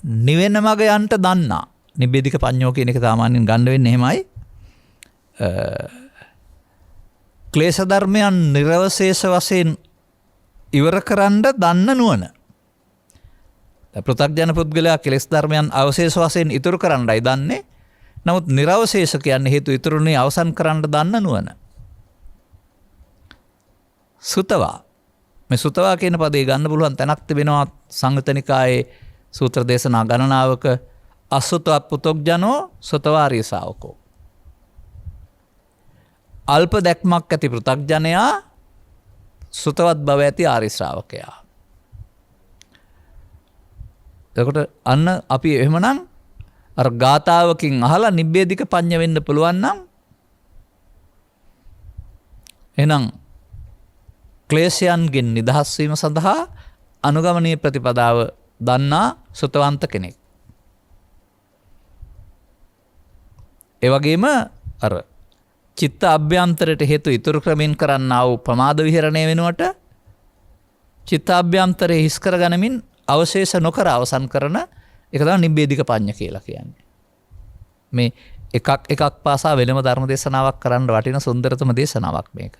නිවෙන මග යන්ට දන්නා. නිබ්බේධික පඤ්ඤෝ කියන එක සාමාන්‍යයෙන් ගන්න වෙන්නේ එහෙමයි. ක්ලේශ ධර්මයන් නිර්වශේෂ වශයෙන් ඉවර කරන්න දන්න නුවණ. පෘථග්ජන පුද්ගලයා කෙලෙස් ධර්මයන් අවශේෂ වශයෙන් ඉතුරු කරන්නයි දන්නේ. නමුත් නිර්වශේෂ කියන්නේ හේතු ඉතුරුනේ අවසන් කරන්න දන්න නුවණ. සුතවා. මේ සුතවා කියන පදේ ගන්න පුළුවන් තැනක් තිබෙනවා සංයුත්ත නිකායේ සූත්‍ර දේශනා ගණනාවක. අසුතව පුතග්ජනෝ සුතවාරිය ශාවකෝ. අල්ප දැක්මක් ඇති පෘථග්ජනයා සුතවත් බව ඇති ආර්ය ශ්‍රාවකයා. එතකොට අන්න අපි එහෙමනම් අර ගාතාවකින් අහලා නිබ්බේධික පඤ්ඤ වෙන්න පුළුවන් නම් එහෙනම් ක්ලේශයන්ගෙන් නිදහස් වීම සඳහා අනුගමනීය ප්‍රතිපදාව දන්නා සුතවන්ත කෙනෙක්. ඒ වගේම අර චිත්ත අභ්‍යන්තරයට හේතු ඉතුරු ක්‍රමෙන් කරන්නා වූ ප්‍රමාද විහරණය වෙනුවට චිත්තාභ්‍යන්තරය හිස් කරගනිමින් අවශේෂ නොකර අවසන් කරන එක තමයි නිබ්බේධික පඤ්ඤ කියලා කියන්නේ. මේ එකක් පාසා වෙනම ධර්ම දේශනාවක් කරන්න වටින සුන්දරතම දේශනාවක් මේක.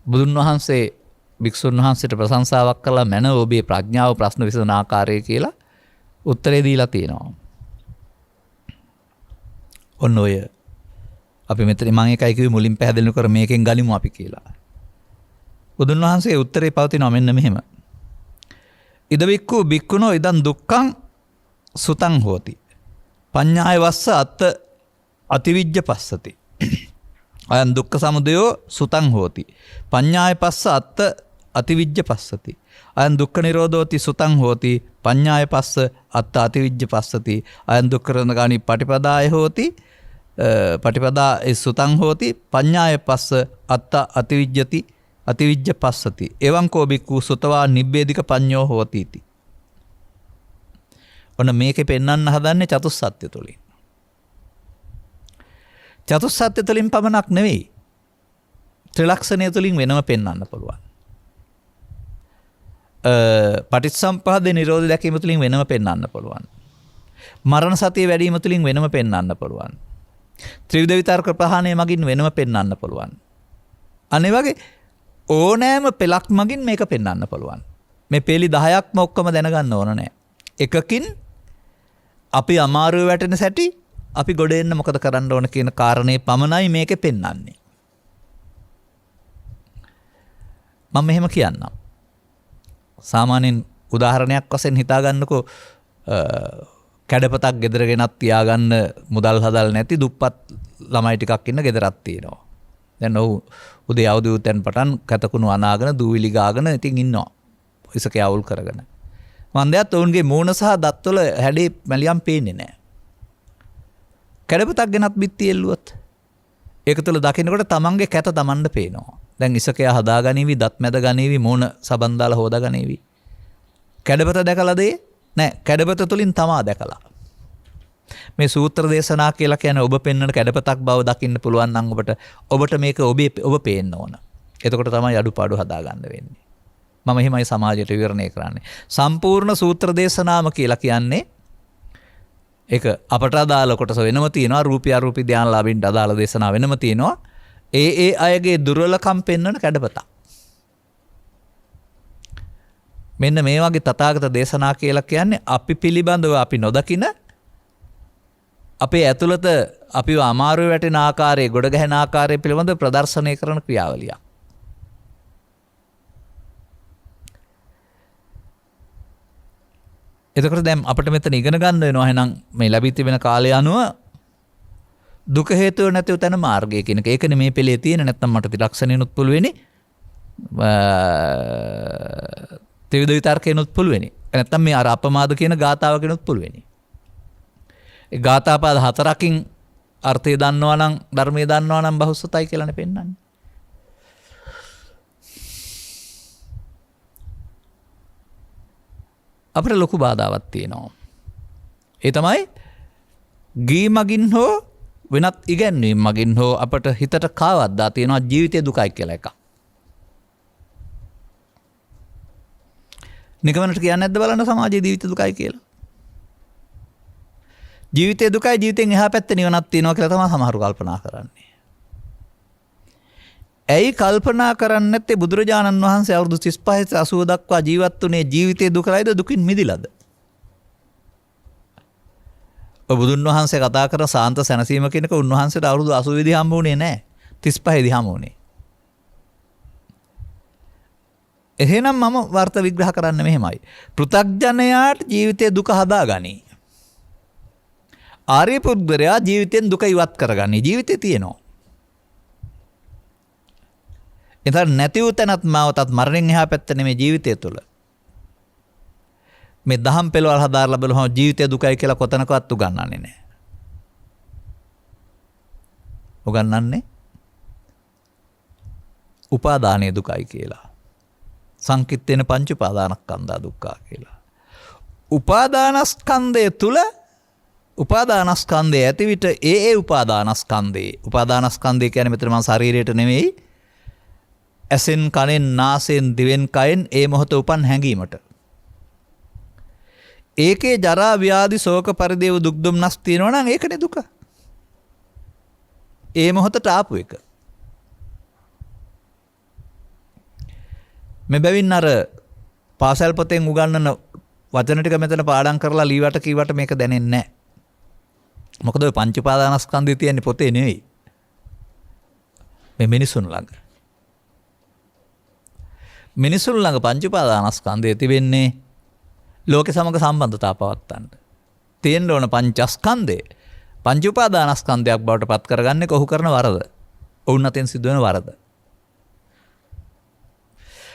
බුදුන් වහන්සේ භික්ෂුන් වහන්සේට ප්‍රශංසාවක් කළා මැනව ඔබේ ප්‍රඥාව ප්‍රශ්න විසඳන ආකාරය කියලා උත්තරේ දීලා තියෙනවා. ඔන්න ඔය අපි මෙතන මම එකයි කිව්වේ මුලින් පැහැදිලි කර මේකෙන් ගනිමු අපි කියලා. බුදුන් වහන්සේ උත්තරේ පවතිනවා මෙන්න මෙහෙම. ඉද වික්ඛු භික්ඛුනෝ ඉදං දුක්ඛං සුතං හෝති. පඤ්ඤාය වස්ස අත්ථ අතිවිජ්ජ පස්සති. අයං දුක්ඛ සමුදයෝ සුතං හෝති. පඤ්ඤාය පස්ස අත්ථ අතිවිජ්ජ පස්සති. අයං දුක්ඛ නිරෝධෝති සුතං හෝති. පඤ්ඤාය පස්ස අත්ථ අතිවිජ්ජ පස්සති. අයං දුක්ඛ නිරෝධගාමි පටිපදාය හෝති. පටිපදා සුතං හෝති. පඤ්ඤාය පස්ස අත්ථ අතිවිජ්ජති අතිවිජ්ජ පස්සති. එවං කෝ බික්ඛු සුතවා නිබ්බේධික පඤ්ඤෝ හෝති इति. ඔන්න මේකේ පෙන්වන්න හදන්නේ චතුස්සත්‍ය තුලින්. චතුස්සත්‍ය තුලින් පමණක් නෙවෙයි. ත්‍රිලක්ෂණය තුලින් වෙනම පෙන්වන්න පුළුවන්. පටිච්චසමුප්පාද නිරෝධ දැකීම තුලින් වෙනම පෙන්වන්න පුළුවන්. මරණ සතිය වැඩිම තුලින් වෙනම පෙන්වන්න පුළුවන්. ත්‍රිවිධ විතර්ක ප්‍රහාණය මගින් වෙනම පෙන්වන්න පුළුවන්. අනේ වගේ ඕනෑම පෙළක් මගින් මේක පෙන්වන්න පුළුවන්. මේ පෙළි 10ක්ම ඔක්කොම දැනගන්න ඕන නෑ. එකකින් අපි අමාරුවේ වැටෙන සැටි අපි ගොඩ එන්න මොකද කරන්න ඕන කියන කාරණේ පමණයි මේකේ පෙන්වන්නේ. මම මෙහෙම කියන්නම්. සාමාන්‍යයෙන් උදාහරණයක් වශයෙන් හිතාගන්නකෝ කැඩපතක් ගෙදර ගෙනත් තියාගන්න මුදල් හදල් නැති දුප්පත් ළමයි ටිකක් ඉන්න ගෙදරක් තියෙනවා. දැන් ඔව් උදේ අවදි උතෙන් පටන් කතකුණු අනාගෙන දූවිලි ගාගෙන ඉතින් ඉන්නවා. ඉසකේ අවුල් කරගෙන. මන් දැත් ඔවුන්ගේ මූණ සහ දත්වල හැඩේ මැලියම් පේන්නේ නැහැ. කැඩපතක් ගෙනත් බිත්ති එල්ලුවොත් ඒක තුළ දකින්නකොට තමන්ගේ කැත තමන්ට පේනවා. දැන් ඉසකේ හදාගනීවි, දත් මැද ගනීවි, මූණ සබන් දාලා හොදාගනීවි. කැඩපත දැකලාද? නෑ, කැඩපත තුලින් තමා දැකලා. මේ සූත්‍ර දේශනා කියලා කියන්නේ ඔබ පෙන්වන කැඩපතක් බව දකින්න පුළුවන් නම් ඔබට මේක ඔබ පේන්න ඕන. එතකොට තමයි අඩුපාඩු හදාගන්න වෙන්නේ. මම එහෙමයි සමාජයට විවරණය කරන්නේ. සම්පූර්ණ සූත්‍ර දේශනාම කියලා කියන්නේ ඒක අපට අදාළ කොටස වෙනම තියෙනවා. රූපී අරූපී ධානලාභින්ට අදාළ දේශනා වෙනම තියෙනවා. ඒ අයගේ දුර්වලකම් පෙන්වන කැඩපතක්. මෙන්න මේ වගේ තථාගත දේශනා කියලා කියන්නේ අපි පිළිබඳව අපි නොදකින අපේ ඇතුළත අපිව අමාරුවේ වැටෙන ආකාරයේ ගොඩ ගැහෙන ආකාරය පිළිබඳව ප්‍රදර්ශනය කරන ක්‍රියාවලියක්. එතකොට දැන් අපිට මෙතන ඉගෙන ගන්න වෙනවා එහෙනම් මේ ලැබී තිබෙන කාලය අනුව දුක හේතුව නැතිව තන මාර්ගය කියන එක. ඒකනේ මේ පෙළේ තියෙන. නැත්නම් මට ත්‍රිලක්ෂණයනොත් පුළුවෙනි. ත්‍රිවිධ විතර්කයනොත් පුළුවෙනි. නැත්නම් මේ අර අපමාද කියන ගාථාවකනොත් පුළුවෙනි. ඒ ගාථාපාද 4කින් අර්ථය දන්නවා නම් ධර්මයේ දන්නවා නම් බහුසුතයි කියලානේ පෙන්වන්නේ. අපිට ලොකු බාධාවක් තියෙනවා. ඒ තමයි ගී මගින් හෝ වෙනත් ඉගැන්වීම් මගින් හෝ අපට හිතට කාවද්දා තියෙනවා ජීවිතේ දුකයි කියලා එකක්. නිකමනට කියන්නේ නැද්ද බලන්න සමාජයේ ජීවිත දුකයි කියලා. ජීවිතේ දුකයි, ජීවිතෙන් එහා පැත්තේ නිවනක් තියෙනවා කියලා තමයි සමහරු කල්පනා කරන්නේ. ඇයි කල්පනා කරන්නේ නැත්තේ බුදුරජාණන් වහන්සේ අවුරුදු 35 80 දක්වා ජීවත් වුණේ ජීවිතේ දුකයිද දුකින් මිදිලාද? බුදුන් වහන්සේ කතා කරන සාන්ත සැනසීම කියනක උන්වහන්සේට අවුරුදු 80 දී හම්බ වුණේ නැහැ. 35 දී හම්බ වුණේ. එහෙනම් මම වර්ථ විග්‍රහ කරන්න මෙහෙමයි. පෘථග්ජනයාට ජීවිතයේ දුක හදාගනි. ආර්ය පුද්ගලයා ජීවිතෙන් දුක ඉවත් කරගනි. ජීවිතේ තියෙනවා. එතන නැති වූ තැනත් මාවතත් මරණයෙන් එහා පැත්ත නෙමේ ජීවිතය තුළ. මේ දහම් පෙළවල් හදාarලා බලුවම ජීවිතය දුකයි කියලා කොතනකවත් උගන්වන්නේ නැහැ. උගන්වන්නේ උපාදානයේ දුකයි කියලා. සංකිට්ඨේන පංච උපාදානස්කන්ධා දුක්ඛා කියලා. උපාදානස්කන්ධය තුල උපාදානස්කන්ධය ඇති විට ඒ උපාදානස්කන්ධය කියන්නේ මෙතන මම ශරීරයට නෙමෙයි ඇසෙන් කනෙන් නාසයෙන් දිවෙන් කයෙන් ඒ මොහොත උපන් හැඟීමට. ඒකේ ජරා ව්‍යාධි ශෝක පරිදේව දුක් දුම්නස් තියෙනවා නම් ඒකනේ දුක. ඒ මොහොතට ආපු එක. මේ බැවින් අර පාසල් පොතෙන් උගන්වන වචන ටික මෙතන පාඩම් කරලා ලීවට කීවට මේක දැනෙන්නේ නැහැ. මොකද ඔය පංච උපාදානස්කන්ධය තියෙන්නේ පොතේ නෙවෙයි. මේ මිනිසුන් ළඟ. මිනිසුන් ළඟ පංච උපාදානස්කන්ධය තිබෙන්නේ ලෝකේ සමග සම්බන්ධතාව පවත්තන්න. තියෙන්න ඕන පංචස්කන්ධය. පංච උපාදානස්කන්ධයක් බවට පත් කරගන්නේ කොහු කරන වරද. ඔවුන් අතෙන් සිදුවෙන වරද.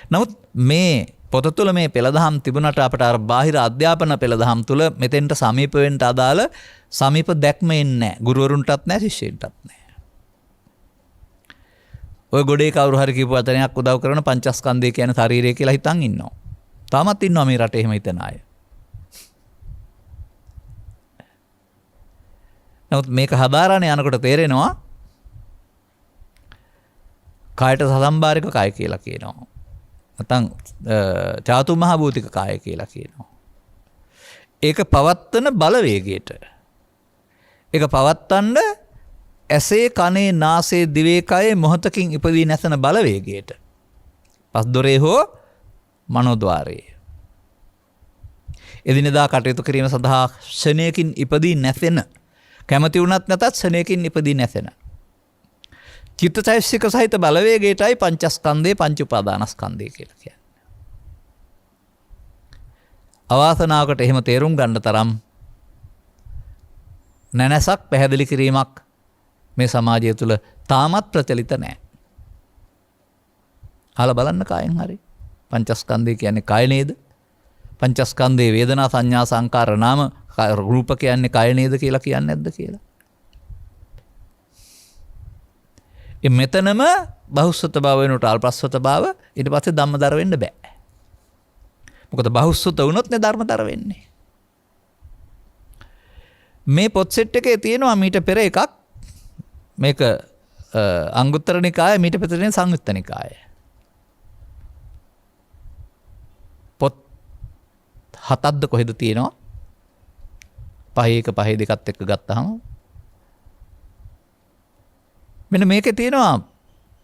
නමුත් මේ පොත තුළ මේ පෙළදහම් තිබුණට අපට අර බාහිර අධ්‍යාපන පෙළදහම් තුළ මෙතෙන්ට සමීප වෙන්න අදාළ සමීප දැක්ම එන්නේ නැහැ. ගුරුවරුන්ටත් නැහැ, ශිෂ්‍යයන්ටත් නැහැ. ඔය ගොඩේ කවුරු හරි කියපු වචනයක් උදව් කරන පංචස්කන්ධය කියන්නේ ශරීරය කියලා හිතන් ඉන්නවා. තාමත් ඉන්නවා මේ රටේ එහෙම හිතන අය. නමුත් මේක හදාරණ යනකොට තේරෙනවා කායට සසම්බාරික කාය කියලා කියනවා. නැත්නම් චාතු මහ භූතික කාය කියලා කියනවා. ඒක පවත්තන බලවේගයට. ඒක පවත්තන්න ඇසේ කනේ නාසයේ දිවේ කයේ මොහතකින් ඉපදී නැසන බලවේගයට. පස්දොරේ හෝ මනෝද්වාරයේ. එදිනෙදා කටයුතු කිරීම සඳහා ක්ෂණයකින් ඉපදී නැසෙන, කැමති වුණත් නැතත් ක්ෂණයකින් ඉපදී නැසෙන චිත්තචෛතසික සහිත බලවේගයටයි පංචස්කන්ධය පංච උපාදානස්කන්ධය කියලා කියන්නේ. අවාසනාවකට එහෙම තේරුම් ගන්න තරම් නැනසක් පැහැදිලි කිරීමක් මේ සමාජය තුළ තාමත් ප්‍රචලිත නැහැ. අහලා බලන්න කායෙන් හරි. පංචස්කන්ධය කියන්නේ කය නේද? පංචස්කන්ධයේ වේදනා සංඥා සංකාර නාම රූප කියන්නේ කය නේද කියලා කියන්නේ නැද්ද කියලා? මෙතනම බහුස්සත භාව වෙනට අල්පස්සත භාව ඊට පස්සේ ධම්මදර වෙන්න බෑ. මොකද බහුස්සත වුණොත් නේ ධර්මදර වෙන්නේ. මේ පොත් සෙට් එකේ තියෙනවා මීට පෙර එකක්. මේක අංගුත්තර නිකාය, මීට පෙර තියෙන සංයුත්ත නිකාය. පොත් 7ක්ද කොහෙද තියෙනවා? පහේ එක පහේ දෙකත් එක්ක ගත්තාම මෙන්න මේකේ තියෙනවා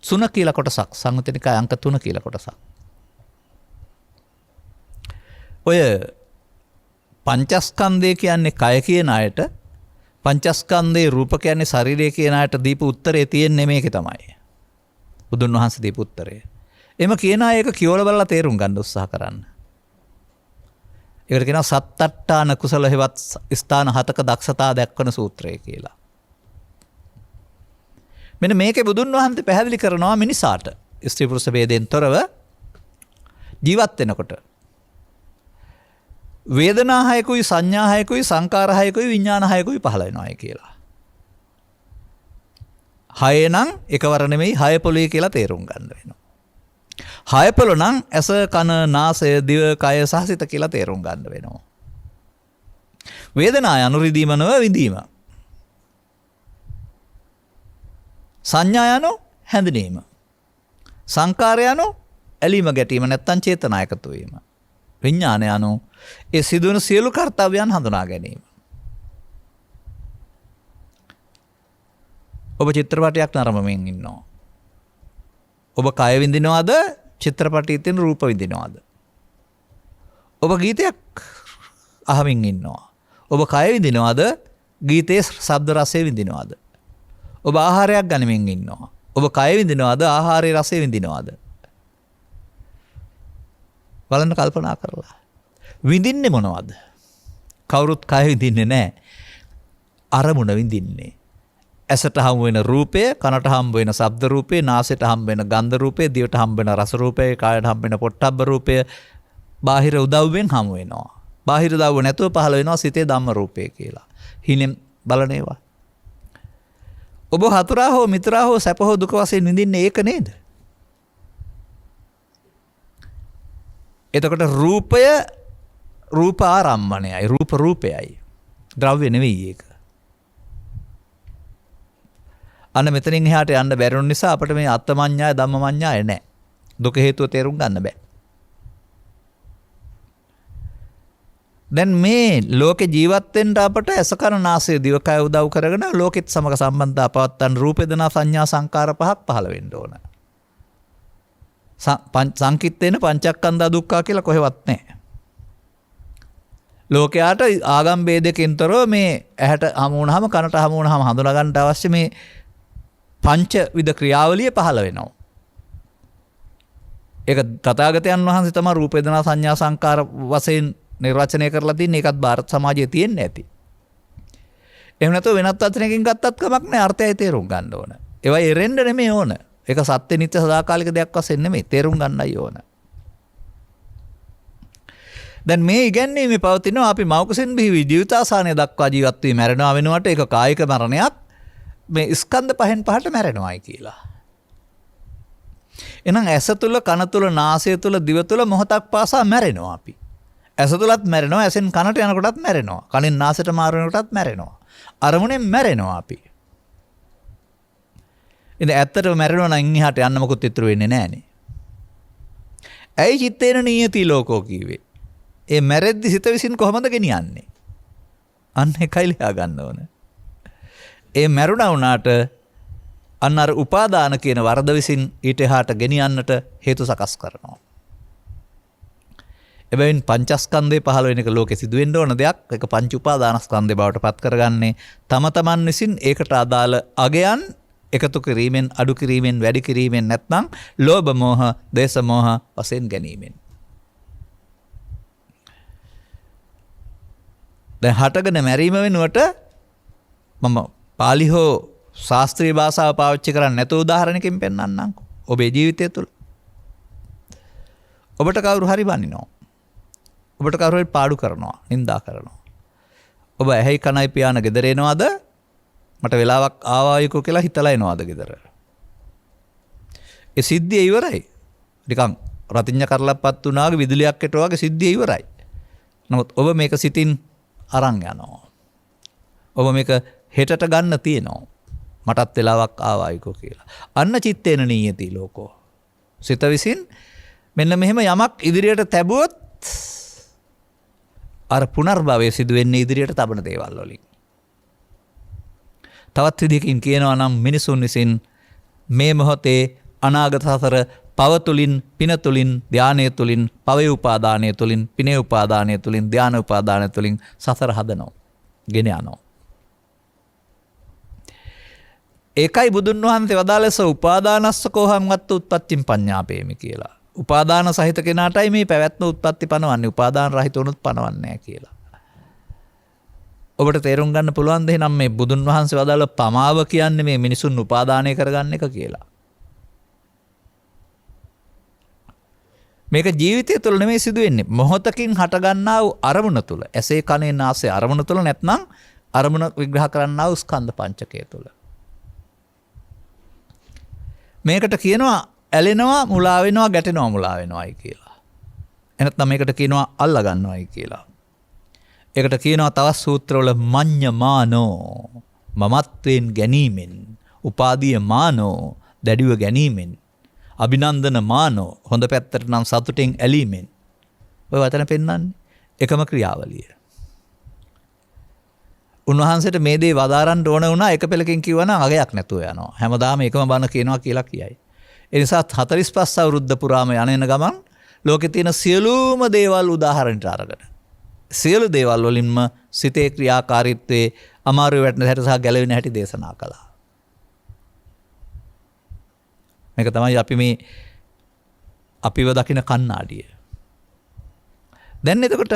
3 කියලා කොටසක්. සංයුත්ත නිකාය අංක 3 කියලා කොටසක්. ඔය පංචස්කන්ධය කියන්නේ කය කියන අයට, පංචස්කන්ධේ රූප කියන්නේ ශරීරය කියන අයට දීපු උත්තරේ තියෙන්නේ මේකේ තමයි. බුදුන් වහන්සේ දීපු උත්තරය. එම කියන අය ඒක කියවල බලලා තේරුම් ගන්න උත්සාහ කරන්න. ඒකට කියනවා සත්තට්ඨාන කුසල හේවත් ස්ථාන 7ක දක්ෂතා දක්වන සූත්‍රය කියලා. මෙන්න මේකේ බුදුන් වහන්සේ පැහැදිලි කරනවා මිනිසාට ස්ත්‍රී පුරුෂ ભેදයෙන් තොරව ජීවත් වෙනකොට වේදනා හයකුයි සංඥා හයකුයි සංකාර හයකුයි විඥාන හයකුයි පහළ වෙනවායි කියලා. හය නම් එකවර නෙමෙයි හය පොළේ කියලා තේරුම් ගන්න වෙනවා. හය පොළ නම් ඇස කන නාසය දිව කය සහ සිත කියලා තේරුම් ගන්න වෙනවා. වේදනා යනු රිදීම නොව විඳීම. සංඥා යනු හැඳිනීම. සංකාර යනු ඇලීම ගැටීම නැත්තම් චේතනා එකතු වීම. විඥාන යනු ඒ සිදුවන සියලු කර්තව්‍යයන් හඳුනා ගැනීම. ඔබ චිත්‍රපටයක් නරඹමින් ඉන්නවා. ඔබ කය විඳිනවද? චිත්‍රපටයේ තියෙන රූප විඳිනවද? ඔබ ගීතයක් අහමින් ඉන්නවා. ඔබ කය විඳිනවද? ගීතයේ ශබ්ද රසය විඳිනවද? ඔබ ආහාරයක් ගනිමින් ඉන්නවා. ඔබ කය විඳිනවද? ආහාරයේ රසය විඳිනවද? බලන්න කල්පනා කරලා. විඳින්නේ මොනවද? කවුරුත් කය විඳින්නේ නැහැ. අරමුණ විඳින්නේ. ඇසට හමු වෙන රූපය, කනට හම්බ වෙන ශබ්ද රූපය, නාසයට හම්බ වෙන ගන්ධ රූපය, දිවට හම්බ වෙන රස රූපය, කායට හම්බ වෙන පොට්ටබ්බ රූපය බාහිර උදව්වෙන් හමු වෙනවා. බාහිර උදව්ව නැතුව පහළ වෙනවා සිතේ ධම්ම රූපය කියලා. හිනෙන් බලන ඒවා. ඔබ හතුරා හෝ මිතුරා හෝ සැප හෝ දුක වශයෙන් විඳින්නේ ඒක නේද? එතකොට රූපය රූප ආරම්මණයයි, රූප රූපයයි. ද්‍රව්‍ය නෙවෙයි ඒක. අන්න මෙතනින් එහාට යන්න බැරි නිසා අපිට මේ අත්තමඤ්ඤාය ධම්මමඤ්ඤාය නැහැ. දුක හේතුව තේරුම් ගන්න බෑ. දැන් මේ ලෝකේ ජීවත් වෙන්න අපට අසකන නාසය දිවකය උදව් කරගෙන ලෝකෙත් සමග සම්බන්ධතා පවත්තන් රූප වේදනා සංඥා සංකාර පහක් පහළ වෙන්න ඕන. සංකිට්ඨේන පංචස්කන්ධ දුක්ඛ කියලා කොහෙවත් නැහැ. ලෝකයාට ආගම් ભેදකින් තොරව මේ ඇහැට හමු වුණාම කනට හමු වුණාම හඳුනා ගන්නට අවශ්‍ය මේ පංච විද ක්‍රියාවලිය පහළ වෙනවා. ඒක තථාගතයන් වහන්සේ තමයි රූප වේදනා සංඥා සංකාර වශයෙන් නිර්වචනය කරලා තින්නේ. ඒකත් ಭಾರತ සමාජයේ තියෙන්නේ නැති. එහෙම නැත්නම් වෙනත් වචනකින් ගත්තත් කමක් නැහැ. අර්ථයයි තේරුම් ගන්න ඕන. ඒවා එරෙන්න නෙමෙයි ඕන. ඒක සත්‍ය නිත්‍ය සදාකාලික දෙයක් වශයෙන් නෙමෙයි. තේරුම් ගන්නයි ඕන. දැන් මේ ඉගැන්වීමේ පවතිනවා අපි මෞකසින් බිහි ජීවිතාසානය දක්වා ජීවත් වී මැරෙනවා වෙනුවට ඒක කායික මරණයක් මේ ස්කන්ධ පහෙන් පහට මැරෙනවායි කියලා. එහෙනම් ඇස තුල, කන තුල, නාසය තුල, දිව තුල මොහොතක් පාසා මැරෙනවා අපි. ඇස තුලත් මැරෙනවා, ඇසෙන් කනට යනකොටත් මැරෙනවා, කනෙන් නාසයට මාරුනකොටත් මැරෙනවා. අරමුණෙන් මැරෙනවා අපි. ඉතින් ඇත්තටම මැරෙනවා නම් එහාට යන්න මොකුත් ඉතුරු වෙන්නේ නැහනේ. ඇයි චිත්තේන නියති ලෝකෝ කීවේ? ඒ මැරෙද්දි සිත විසින් කොහොමද ගෙනියන්නේ? අන්න එකයි ලියා ගන්න ඕන. ඒ මැරුණා වුණාට අන්න අර උපාදාන කියන වරද විසින් ඊට එහාට ගෙනියන්නට හේතු සකස් කරනවා. එබැවින් පංචස්කන්ධේ පහළ වෙන එක ලෝකෙ සිදු වෙන්න ඕන දෙයක්. ඒක පංච උපාදානස්කන්ධේ බවට පත් කරගන්නේ තම තමන් විසින් ඒකට අදාළ අගයන් එකතු කිරීමෙන්, අඩු කිරීමෙන්, වැඩි කිරීමෙන් නැත්නම් ලෝභ මෝහ, දේශ මෝහ වශයෙන් ගැනීමෙන්. දැන් හටගෙන මැරීම වෙනුවට මම පාලි හෝ ශාස්ත්‍රීය භාෂාව පාවිච්චි කරන්නේ නැතුව උදාහරණයකින් පෙන්නන්නම්කෝ. ඔබේ ජීවිතය තුළ ඔබට කවුරු හරි බනිනවා. ඔබට කවුරු හරි පාඩු කරනවා, නිඳා කරනවා. ඔබ ඇහැයි කනයි පියාන ගෙදර එනවද? මට වෙලාවක් ආවායකෝ කියලා හිතලා එනවද ගෙදර? ඒ සිද්ධිය ඉවරයි. නිකන් රතිඤ්ඤ කරලප්පත් උනාගේ විදුලියක් හිටුවා වගේ සිද්ධිය ඉවරයි. නමුත් ඔබ මේක සිතින් අරන් යනවා. ඔබ මේක හෙටට ගන්න තියෙනවා. මටත් වෙලාවක් ආවායිකෝ කියලා. අන්න චිත්තේන නීයති ලෝකෝ. සිත විසින් මෙන්න මෙහෙම යමක් ඉදිරියට තැබුවොත් අර පුනර්භවය සිදු වෙන්නේ ඉදිරියට තබන දේවල් වලින්. තවත් විදිහකින් කියනවා නම් මිනිසුන් විසින් මේ මොහොතේ අනාගත සසර පව තුලින්, පින තුලින්, ධානය තුලින්, පවේ උපාදානය තුලින්, පිනේ උපාදානය තුලින්, ධාන උපාදානය තුලින් සසර හදනවා. ගෙන යනවා. ඒකයි බුදුන් වහන්සේ වදාළස උපාදානස්ස කෝහං වත්ත උත්පත්තිම් පඤ්ඤාපේමි කියලා. උපාදාන සහිත කෙනාටයි මේ පැවැත්ම උත්පත්ති පනවන්නේ. උපාදාන රහිත වුණොත් පනවන්නේ නැහැ කියලා. ඔබට තේරුම් ගන්න පුළුවන් දෙයක් නම් මේ බුදුන් වහන්සේ වදාළ පමාව කියන්නේ මේ මිනිසුන් උපාදානය කරගන්න එක කියලා. මේක ජීවිතය තුළ නෙමෙයි සිදු වෙන්නේ. මොහොතකින් හටගන්නා වූ අරමුණ තුළ. ඇසේ කනේ නාසය අරමුණ තුළ නැත්නම් අරමුණ විග්‍රහ කරන්නා වූ ස්කන්ධ පංචකය තුළ. මේකට කියනවා ඇලෙනවා, මුලා වෙනවා, ගැටෙනවා, මුලා වෙනවායි කියලා. එනත්නම් මේකට කියනවා අල්ලා ගන්නවායි කියලා. ඒකට කියනවා තවත් සූත්‍රවල මඤ්ඤමානෝ, මමත්වෙන් ගැනීමෙන්, උපාදීය මානෝ, දැඩිව ගැනීමෙන්, අභිනන්දන මානෝ, හොඳ පැත්තට නම් සතුටින් ඇලීමෙන්. ඔය වචන පෙන්නන්නේ එකම ක්‍රියාවලිය. උන්වහන්සේට මේ දේ වදාරන්න ඕන වුණා. එක පෙළකින් කිව්වනම් අගයක් නැතුව යනවා. හැමදාම එකම බණ කියනවා කියලා කියයි. ඒ නිසා 45 අවුරුද්ද පුරාම යන ගමන් ලෝකේ තියෙන සියලුම දේවල් උදාහරණයට අරගෙන සියලු දේවල් වලින්ම සිතේ ක්‍රියාකාරීත්වයේ අමාරු වැටෙන හැටි සහ ගැලවෙන හැටි දේශනා කළා. මේක තමයි අපිව දකින කණ්ණාඩිය. දැන් එතකොට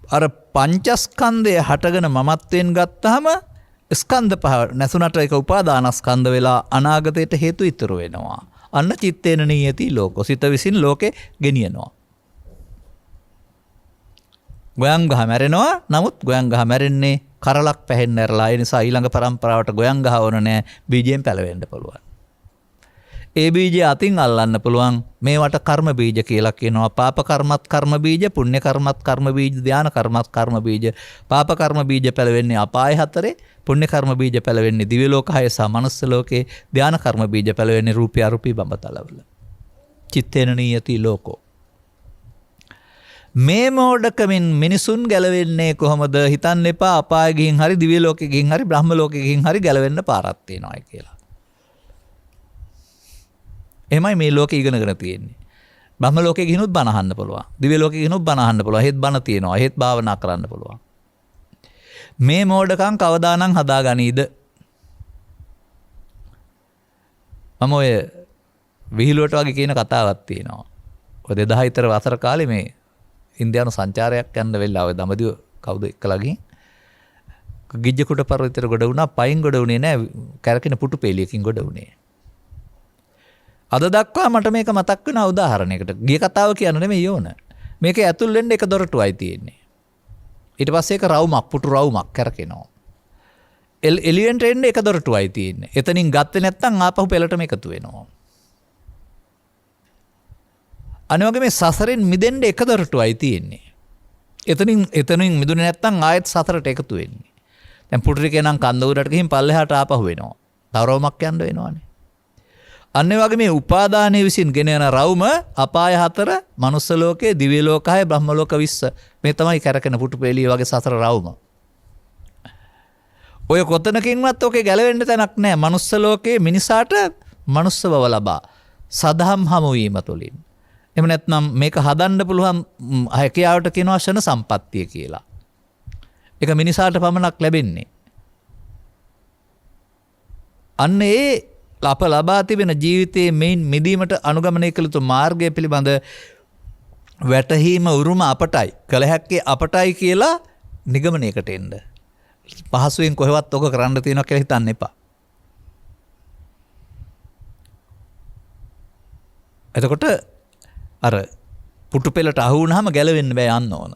අර පංචස්කන්ධය හටගෙන මමත්වෙන් ගත්තාම ස්කන්ධ පහ නැසුණට ඒක උපාදානස්කන්ධ වෙලා අනාගතයට හේතු ඉතුරු වෙනවා. අන්න චිත්තේන නියති ලෝකෝ. සිත විසින් ලෝකේ ගෙනියනවා. ගොයන් ගහ මැරෙනවා. නමුත් ගොයන් ගහ මැරෙන්නේ කරලක් පැහෙන්න ඇරලා. ඒ නිසා ඊළඟ පරම්පරාවට ගොයන් ගහ ඕන නෑ. බීජයෙන් පැලවෙන්න පුළුවන්. ඒ බීජය අතින් අල්ලන්න පුළුවන්. මේවට කර්ම බීජ කියලා කියනවා. පාප කර්මත් කර්ම බීජ, පුණ්‍ය කර්මත් කර්ම බීජ, ධාන කර්මත් කර්ම බීජ. පාප කර්ම බීජ පැලවෙන්නේ අපාය 4, පුණ්‍ය කර්ම බීජ පැලවෙන්නේ දිව්‍ය ලෝක 6 සහ මනුස්ස ලෝකේ, ධාන කර්ම බීජ පැලවෙන්නේ රූපී අරූපී බඹතලවල. චිත්තේන නියති ලෝකෝ. මේ මෝඩකමින් මිනිසුන් ගැලවෙන්නේ කොහොමද? හිතන්න එපා අපාය ගිහින් හරි දිව්‍ය ලෝකෙ ගිහින් හරි බ්‍රහ්ම ලෝකෙ ගිහින් හරි ගැලවෙන්න පාරක් තියෙනවායි කියලා. එහෙමයි මේ ලෝකේ ඉගෙනගෙන තියෙන්නේ. බ්‍රහ්ම ලෝකේ ගිහිනුත් බණ අහන්න පුළුවන්. දිව්‍ය ලෝකේ ගිහිනුත් බණ අහන්න පුළුවන්. එහෙත් බණ තියෙනවා. එහෙත් භාවනා කරන්න පුළුවන්. මේ මෝඩකම් කවදානම් හදාගනීද? මම ඔය විහිළුවට වගේ කියන කතාවක් තියෙනවා. ඔය 2000 විතර වසර කාලේ මේ ඉන්දියානු සංචාරයක් යන්න වෙලා ඔය දඹදිව කවුද එක්කලා ගිහින් ගිජ්ජකුට පර්වතයට ගොඩ වුණා. පයින් ගොඩ වුණේ නැහැ. කැරකින පුටු පෙළියකින් ගොඩ වුණේ. අද දක්වා මට මේක මතක් වෙන උදාහරණයකට. ගිය කතාව කියන්න නෙමෙයි ඕන. මේක ඇතුල් වෙන්න එක දොරටුවයි තියෙන්නේ. ඊට පස්සේ ඒක රවුමක්, පුටු රවුමක් කරකිනවා. එලියෙන්ට එන්න එක දොරටුවයි තියෙන්නේ. එතනින් ගත්තේ නැත්නම් ආපහු පෙළටම එකතු වෙනවා. අනේ වගේ මේ සසරෙන් මිදෙන්න එක දොරටුවයි තියෙන්නේ. එතනින් මිදුනේ නැත්නම් ආයෙත් සතරට එකතු වෙන්නේ. දැන් පුටුරිකේ නම් කන්ද උඩට ගිහින් පල්ලෙහාට ආපහු වෙනවා. තව රවුමක් යන්න වෙනවානේ. අන්නේ වගේ මේ උපාදානයේ විසින් ගෙන යන රවුම අපාය 4, මනුස්ස ලෝකයේ, දිව්‍ය ලෝක 6, බ්‍රහ්ම ලෝක 20. මේ තමයි කරකෙන පුටු පෙළිය වගේ සතර රවුම. ඔය කොතනකින්වත් ඔකේ ගැලවෙන්න තැනක් නැහැ. මනුස්ස ලෝකයේ මිනිසාට මනුස්ස බව ලබා සදහම් හමු වීම තුළින්. එහෙම නැත්නම් මේක හදන්න පුළුවන් හැකියාවට කියනවා ෂණ සම්පත්තිය කියලා. ඒක මිනිසාට පමණක් ලැබෙන්නේ. අන්න ඒ අප ලබා තිබෙන ජීවිතයේ මෙයින් මිදීමට අනුගමනය කළ යුතු මාර්ගය පිළිබඳ වැටහීම උරුම අපටයි. කළ හැක්කේ අපටයි කියලා නිගමනයකට එන්න. පහසුවෙන් කොහෙවත් ඔක කරන්න තියෙනවා කියලා හිතන්න එපා. එතකොට අර පුටු පෙළට අහු වුණාම ගැලවෙන්න බෑ යන්න ඕන.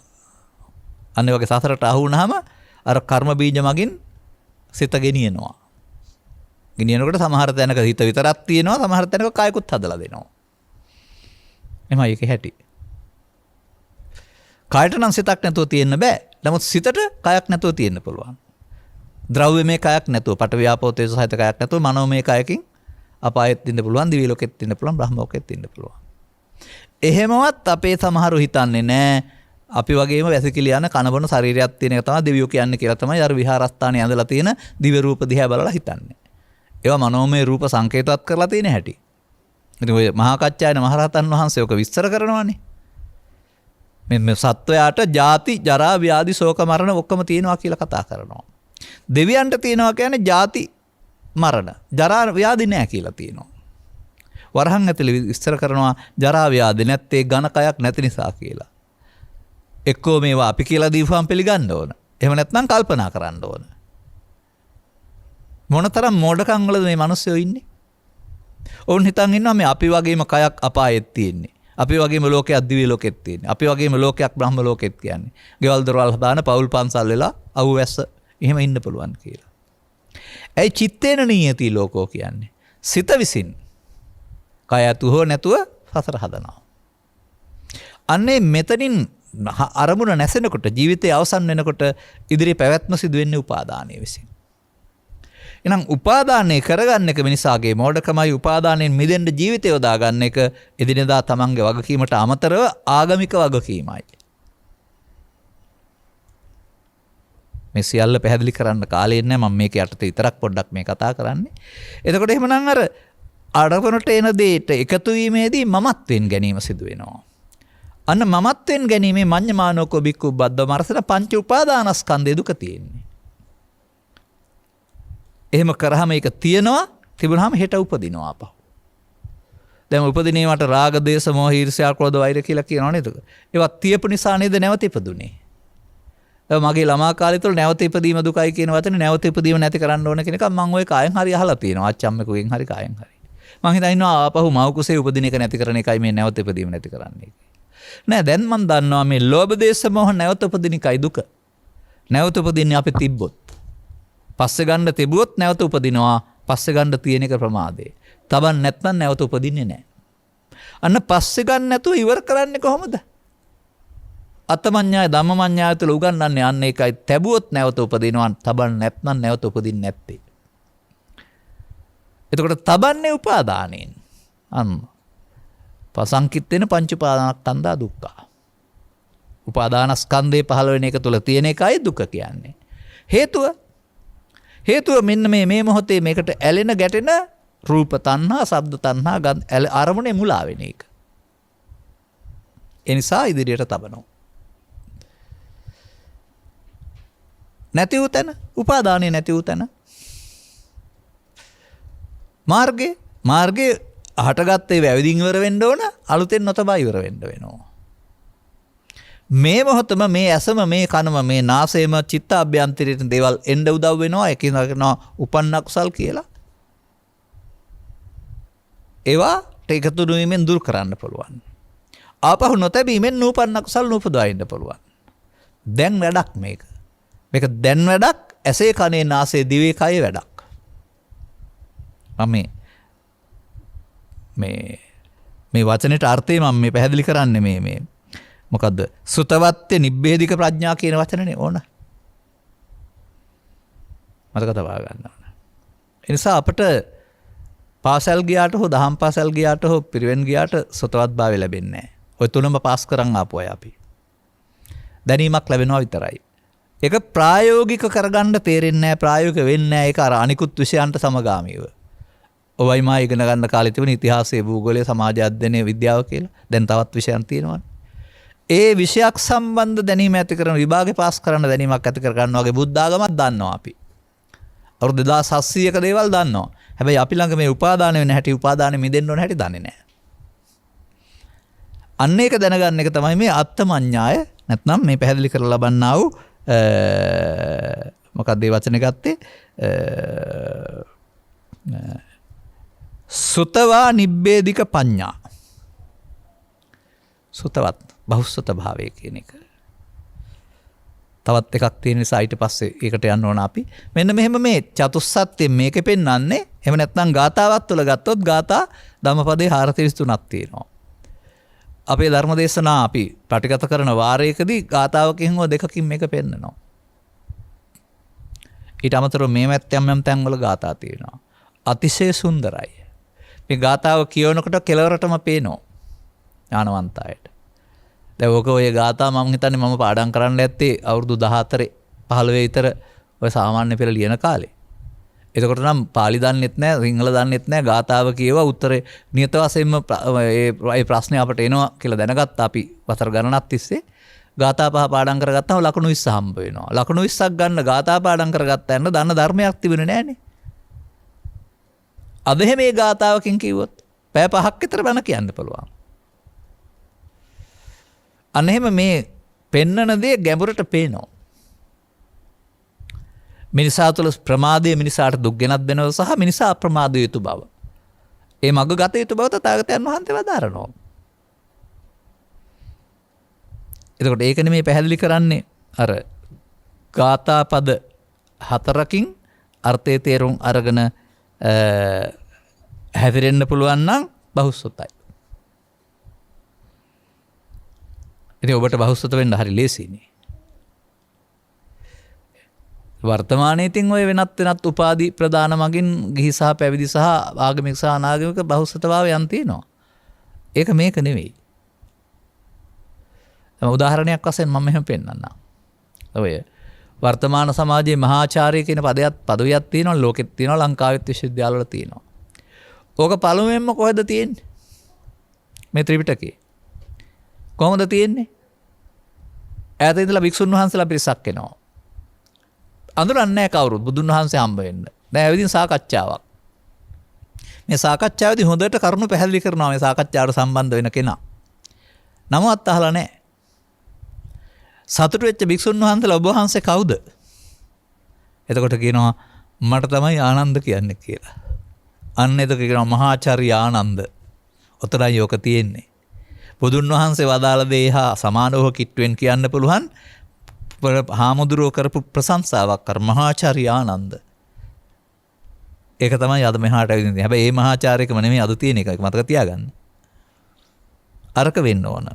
අන්න වගේ සසරට අහු වුණාම අර කර්ම බීජ මගින් සිත ගෙනියනවා. ගෙනියනකොට සමහර තැනක හිත විතරක් තියෙනවා, සමහර තැනක කායකුත් හදලා දෙනවා. එහමයි ඒක හැටි. කායට නම් සිතක් නැතුව තියෙන්න බෑ. නමුත් සිතට කයක් නැතුව තියෙන්න පුළුවන්. ද්‍රව්‍යමය කයක් නැතුව, පඨවි ආපෝ තේජෝ සහිත කයක් නැතුව මනෝමය කයකින් අපායෙත් ඉන්න පුළුවන්, දිව්‍ය ලෝකෙත් ඉන්න පුළුවන්, බ්‍රහ්ම ලෝකෙත් ඉන්න පුළුවන්. එහෙමවත් අපේ සමහරු හිතන්නේ නෑ. අපි වගේම වැසිකිලි යන කනබන ශරීරයක් තියෙන එක තමයි දිව්‍යෝ කියන්නේ කියලා තමයි අර විහාරස්ථානයේ ඇඳලා තියෙන දිව්‍ය රූප දිහා බලලා හිතන්නේ. ඒවා මනෝමය රූප සංකේතවත් කරලා තියෙන හැටි. ඉතින් ඔය මහා කච්චායන මහරහතන් වහන්සේ ඔක විස්තර කරනවානේ. මේ සත්වයාට ජාති, ජරා, ව්‍යාධි, ශෝක, මරණ ඔක්කොම තියෙනවා කියලා කතා කරනවා. දෙවියන්ට තියෙනවා කියන්නේ ජාති, මරණ, ජරා, ව්‍යාධි නැහැ කියලා තියෙනවා. වරහන් ඇතුලේ විස්තර කරනවා ජරා, ව්‍යාධි නැත්තේ ඝන කයක් නැති නිසා කියලා. එක්කෝ මේවා අපි කියලා දීපුවම් පිළිගන්න ඕන. එහෙම නැත්නම් කල්පනා කරන්න ඕන. මොනතරම් මෝඩකම් වලද මේ මිනිස්සු ඉන්නේ? ඔවුන් හිතන් ඉන්නවා මේ අපි වගේම කයක් අපායෙත් තියෙන්නේ. අපි වගේම ලෝකයක් දිව්‍ය ලෝකෙත් තියෙන්නේ. අපි වගේම ලෝකයක් බ්‍රහ්ම ලෝකෙත් කියන්නේ. ගෙවල් දොරවල් හදාන පවුල් පන්සල් වෙලා අවුවැස්ස එහෙම ඉන්න පුළුවන් කියලා. ඒ චිත්තේන නියති ලෝකෝ කියන්නේ. සිත විසින් කය ඇතු හෝ නැතුව සසර හදනවා. අන්නේ මෙතනින් අරමුණ නැසෙනකොට, ජීවිතයේ අවසන් වෙනකොට ඉදිරි පැවැත්ම සිදු වෙන්නේ උපාදානයේ විසින්. එහෙනම් උපාදානය කරගන්න එක මිනිසාගේ මෝඩකමයි. උපාදානයෙන් මිදෙන්න ජීවිතය යොදා ගන්න එක එදිනෙදා තමන්ගේ වගකීමට අමතරව ආගමික වගකීමයි. මේ සියල්ල පැහැදිලි කරන්න කාලේ නැහැ. මම මේක යටතේ විතරක් පොඩ්ඩක් මේ කතා කරන්නේ. එතකොට එහෙමනම් අර අරවනට එන දෙයට එකතු වීමේදී මමත්වෙන් ගැනීම සිදු වෙනවා. අන්න මමත්වෙන් ගැනීමේ මඤ්ඤමානෝකෝ බික්කු බද්ද මරසන පංච උපාදානස්කන්ධය දුක තියෙන්නේ. එහෙම කරාම ඒක තියෙනවා, තිබුණාම හෙට උපදිනවා අපහු. දැන් උපදිනේවට රාග, දේශ, මොහ, ඊර්ෂ්‍යා, ක්‍රෝධ, වෛර කියලා කියනවා නේද? ඒවත් තියපු නිසා නේද නැවත ඉපදුනේ. මගේ ළමා කාලය තුළ නැවත ඉපදීම දුකයි කියන වචනේ නැවත ඉපදීම නැති කරන්න ඕන කියන එක මම ওই කායෙන් හරි අහලා තියෙනවා. අච්චම්මෙකුගෙන් හරි කායෙන් හරි. මම හිතා ඉන්නවා ආපහු මව් කුසේ උපදින එක නැති කරන එකයි මේ නැවත ඉපදීම නැති කරන්නේ. නෑ දැන් මම දන්නවා මේ ලෝභ දේශ මොහ නැවත උපදින එකයි දුක. නැවත උපදින්නේ අපි තිබ්බොත්. පස්සේ ගන්න තිබුවොත් නැවත උපදිනවා. පස්සේ ගන්න තියෙන එක ප්‍රමාදේ. තබන් නැත්නම් නැවත උපදින්නේ නෑ. අන්න පස්සේ ගන්න නැතුව ඉවර කරන්නේ කොහොමද? අත්තමඤ්ඤාය ධම්මමඤ්ඤාය තුළ උගන්වන්නේ අන්න ඒකයි. තැබුවොත් නැවත උපදිනවා. තබන් නැත්නම් නැවත උපදින්නේ නැත්තේ. එතකොට තබන්නේ උපාදානෙන්. අන්න පසංකිට්ඨේන පංච උපාදානස්කන්ධා දුක්ඛ. උපාදානස්කන්ධේ පහළ වෙන එක තුළ තියෙන එකයි දුක කියන්නේ. හේතුව මෙන්න මේ මොහොතේ මේකට ඇලෙන ගැටෙන රූප තණ්හා, ශබ්ද තණ්හා, ගන්ධ අරමුණේ මුලා වෙන එක. ඒ නිසා ඉදිරියට තබනවා. නැති වූ තැන, උපාදානෙ නැති වූ තැන. මාර්ගේ හටගත්තේ වැවිදින් ඉවර වෙන්න ඕන, අලුතෙන් නොතබා ඉවර වෙන්න වෙනවා. මේ මොහොතම මේ ඇසම මේ කනම මේ නාසයම චිත්ත අභ්‍යන්තරයේ දේවල් එන්න උදව් වෙනවා. ඒකින් කරනවා උපන්න කුසල් කියලා. ඒවාට එකතු වීමෙන් දුරු කරන්න පුළුවන්. ආපහු නොතැබීමෙන් නූපන්න කුසල් නූපදවා ඉන්න පුළුවන්. දැන් වැඩක් මේක. මේක දැන් වැඩක්. ඇසේ කනේ නාසයේ දිවේ කයේ වැඩක්. මේ වචනෙට අර්ථය මම මේ පැහැදිලි කරන්නේ මේ මොකද්ද? සුතවත්ත්‍ය නිබ්බේධික ප්‍රඥා කියන වචනනේ ඕන. මතක තබා ගන්න ඕන. ඒ නිසා අපිට පාසල් ගියාට හෝ දහම් පාසල් ගියාට හෝ පිරිවෙන් ගියාට සුතවත් භාවය ලැබෙන්නේ නැහැ. ඔය තුනම පාස් කරන් ආපු අය අපි. දැනීමක් ලැබෙනවා විතරයි. ඒක ප්‍රායෝගික කරගන්න තේරෙන්නේ නැහැ. ප්‍රායෝගික වෙන්නේ නැහැ. ඒක අර අනිකුත් විෂයන්ට සමගාමීව. ඔවයි මා ඉගෙන ගන්න කාලේ තිබුණ ඉතිහාසය, භූගෝලය, සමාජ අධ්‍යයනය, විද්‍යාව කියලා. දැන් තවත් විෂයන් තියෙනවා. ඒ විෂයක් සම්බන්ධ දැනීම ඇති කරන විභාගේ පාස් කරන්න දැනීමක් ඇති කර ගන්නවා වගේ බුද්ධ ආගමක් දන්නවා අපි. අවුරුදු 2700ක දේවල් දන්නවා. හැබැයි අපි ළඟ මේ උපාදාන වෙන හැටි, උපාදානෙ මිදෙන්න ඕන හැටි දන්නේ නැහැ. අන්න ඒක දැනගන්න එක තමයි මේ අත්තමඤ්ඤාය නැත්නම් මේ පැහැදිලි කරලා ලබන්නා වූ මොකක්ද මේ වචනේ ගත්තේ? සුතවා නිබ්බේධික පඤ්ඤා. සුතවත් බහුසුත භාවය කියන එක. තවත් එකක් තියෙන නිසා ඊට පස්සේ ඒකට යන්න ඕන අපි. මෙන්න මෙහෙම මේ චතුස්සත්ත්‍යයෙන් මේකෙ පෙන්වන්නේ. එහෙම නැත්නම් ගාතාවක් තුළ ගත්තොත් ගාථා ධම්මපදේ 433ක් තියෙනවා. අපේ ධර්මදේශනා අපි ප්‍රතිගත කරන වාරයකදී ගාතාවකින් හෝ දෙකකින් මේක පෙන්නනවා. ඊට අමතරව මේ යම් තැන්වල ගාථා තියෙනවා. අතිශය සුන්දරයි. මේ ගාථාව කියවනකොට කෙලවරටම පේනවා ඥානවන්තයට. දැන් ඔක ඔය ගාථා මම හිතන්නේ මම පාඩම් කරන්න ඇත්තේ අවුරුදු 14 15 විතර ඔය සාමාන්‍ය පෙළ ලියන කාලේ. එතකොට නම් පාලි දන්නෙත් නැහැ, සිංහල දන්නෙත් නැහැ. ගාථාව කියවා උත්තරේ නියත වශයෙන්ම ඒ ප්‍රශ්නේ අපට එනවා කියලා දැනගත්තා අපි වසර ගණනක් තිස්සේ. ගාථා පහ පාඩම් කරගත්තාම ලකුණු 20 හම්බ වෙනවා. ලකුණු 20ක් ගන්න ගාථා පාඩම් කරගත්තා යන දන්න ධර්මයක් තිබුණේ නැහනේ. අද මේ ගාථාවකින් කිව්වොත් පැය 5ක් විතර බණ කියන්න පුළුවන්. අන්න එහෙම මේ පෙන්නන දේ ගැඹුරට පේනවා. මිනිසා තුළ ප්‍රමාදය මිනිසාට දුක් ගෙනත් දෙනව සහ මිනිසා අප්‍රමාද යුතු බව. ඒ මග ගත යුතු බව තථාගතයන් වහන්සේ වදාරනවා. එතකොට ඒක නෙමෙයි පැහැදිලි කරන්නේ අර ගාථා පද 4කින් අර්ථයේ තේරුම් අරගෙන හැදිරෙන්න පුළුවන් නම් බහුසුතයි. ඉතින් ඔබට බහුසුත වෙන්න හරි ලේසියිනේ. වර්තමානයේ තින් ඔය වෙනත් උපාධි ප්‍රදාන මගින් ගිහි සහ පැවිදි සහ ආගමික සහ අනාගමික බහුසුතභාවයන් තියෙනවා. ඒක මේක නෙවෙයි. උදාහරණයක් වශයෙන් මම මෙහෙම පෙන්නන්නම්. ඔය වර්තමාන සමාජයේ මහාචාර්ය කියන පදවියක් තියෙනවා, ලෝකෙත් තියෙනවා, ලංකාවෙත් විශ්වවිද්‍යාලවල තියෙනවා. ඕක පළමුවෙන්ම කොහෙද තියෙන්නේ? මේ ත්‍රිපිටකේ. කොහොමද තියෙන්නේ? ඈත ඉඳලා භික්ෂුන් වහන්සේලා පිරිසක් එනවා. අඳුරන්නේ නැහැ කවුරුත් බුදුන් වහන්සේ හම්බ වෙන්න. දැන් ඇවිදින් සාකච්ඡාවක්. මේ සාකච්ඡාවේදී හොඳට කරුණු පැහැදිලි කරනවා මේ සාකච්ඡාවට සම්බන්ධ වෙන කෙනා. නමවත් අහලා නැහැ. සතුටු වෙච්ච භික්ෂුන් වහන්සේලා ඔබ වහන්සේ කවුද? එතකොට කියනවා මට තමයි ආනන්ද කියන්නේ කියලා. අන්න එතකොට කියනවා මහාචාර්ය ආනන්ද. ඔතරයි යෝක තියෙන්නේ. බුදුන් වහන්සේ වදාළ දේ හා සමානව කිට්ටුවෙන් කියන්න පුළුවන් හාමුදුරුවෝ කරපු ප්‍රශංසාවක් කර මහාචාර්ය ආනන්ද. ඒක තමයි අද මෙහාට ඇවිදින්නේ. හැබැයි මේ මහාචාර්යකම නෙමෙයි අද තියෙන එක. මතක තියාගන්න. අරක වෙන්න ඕන.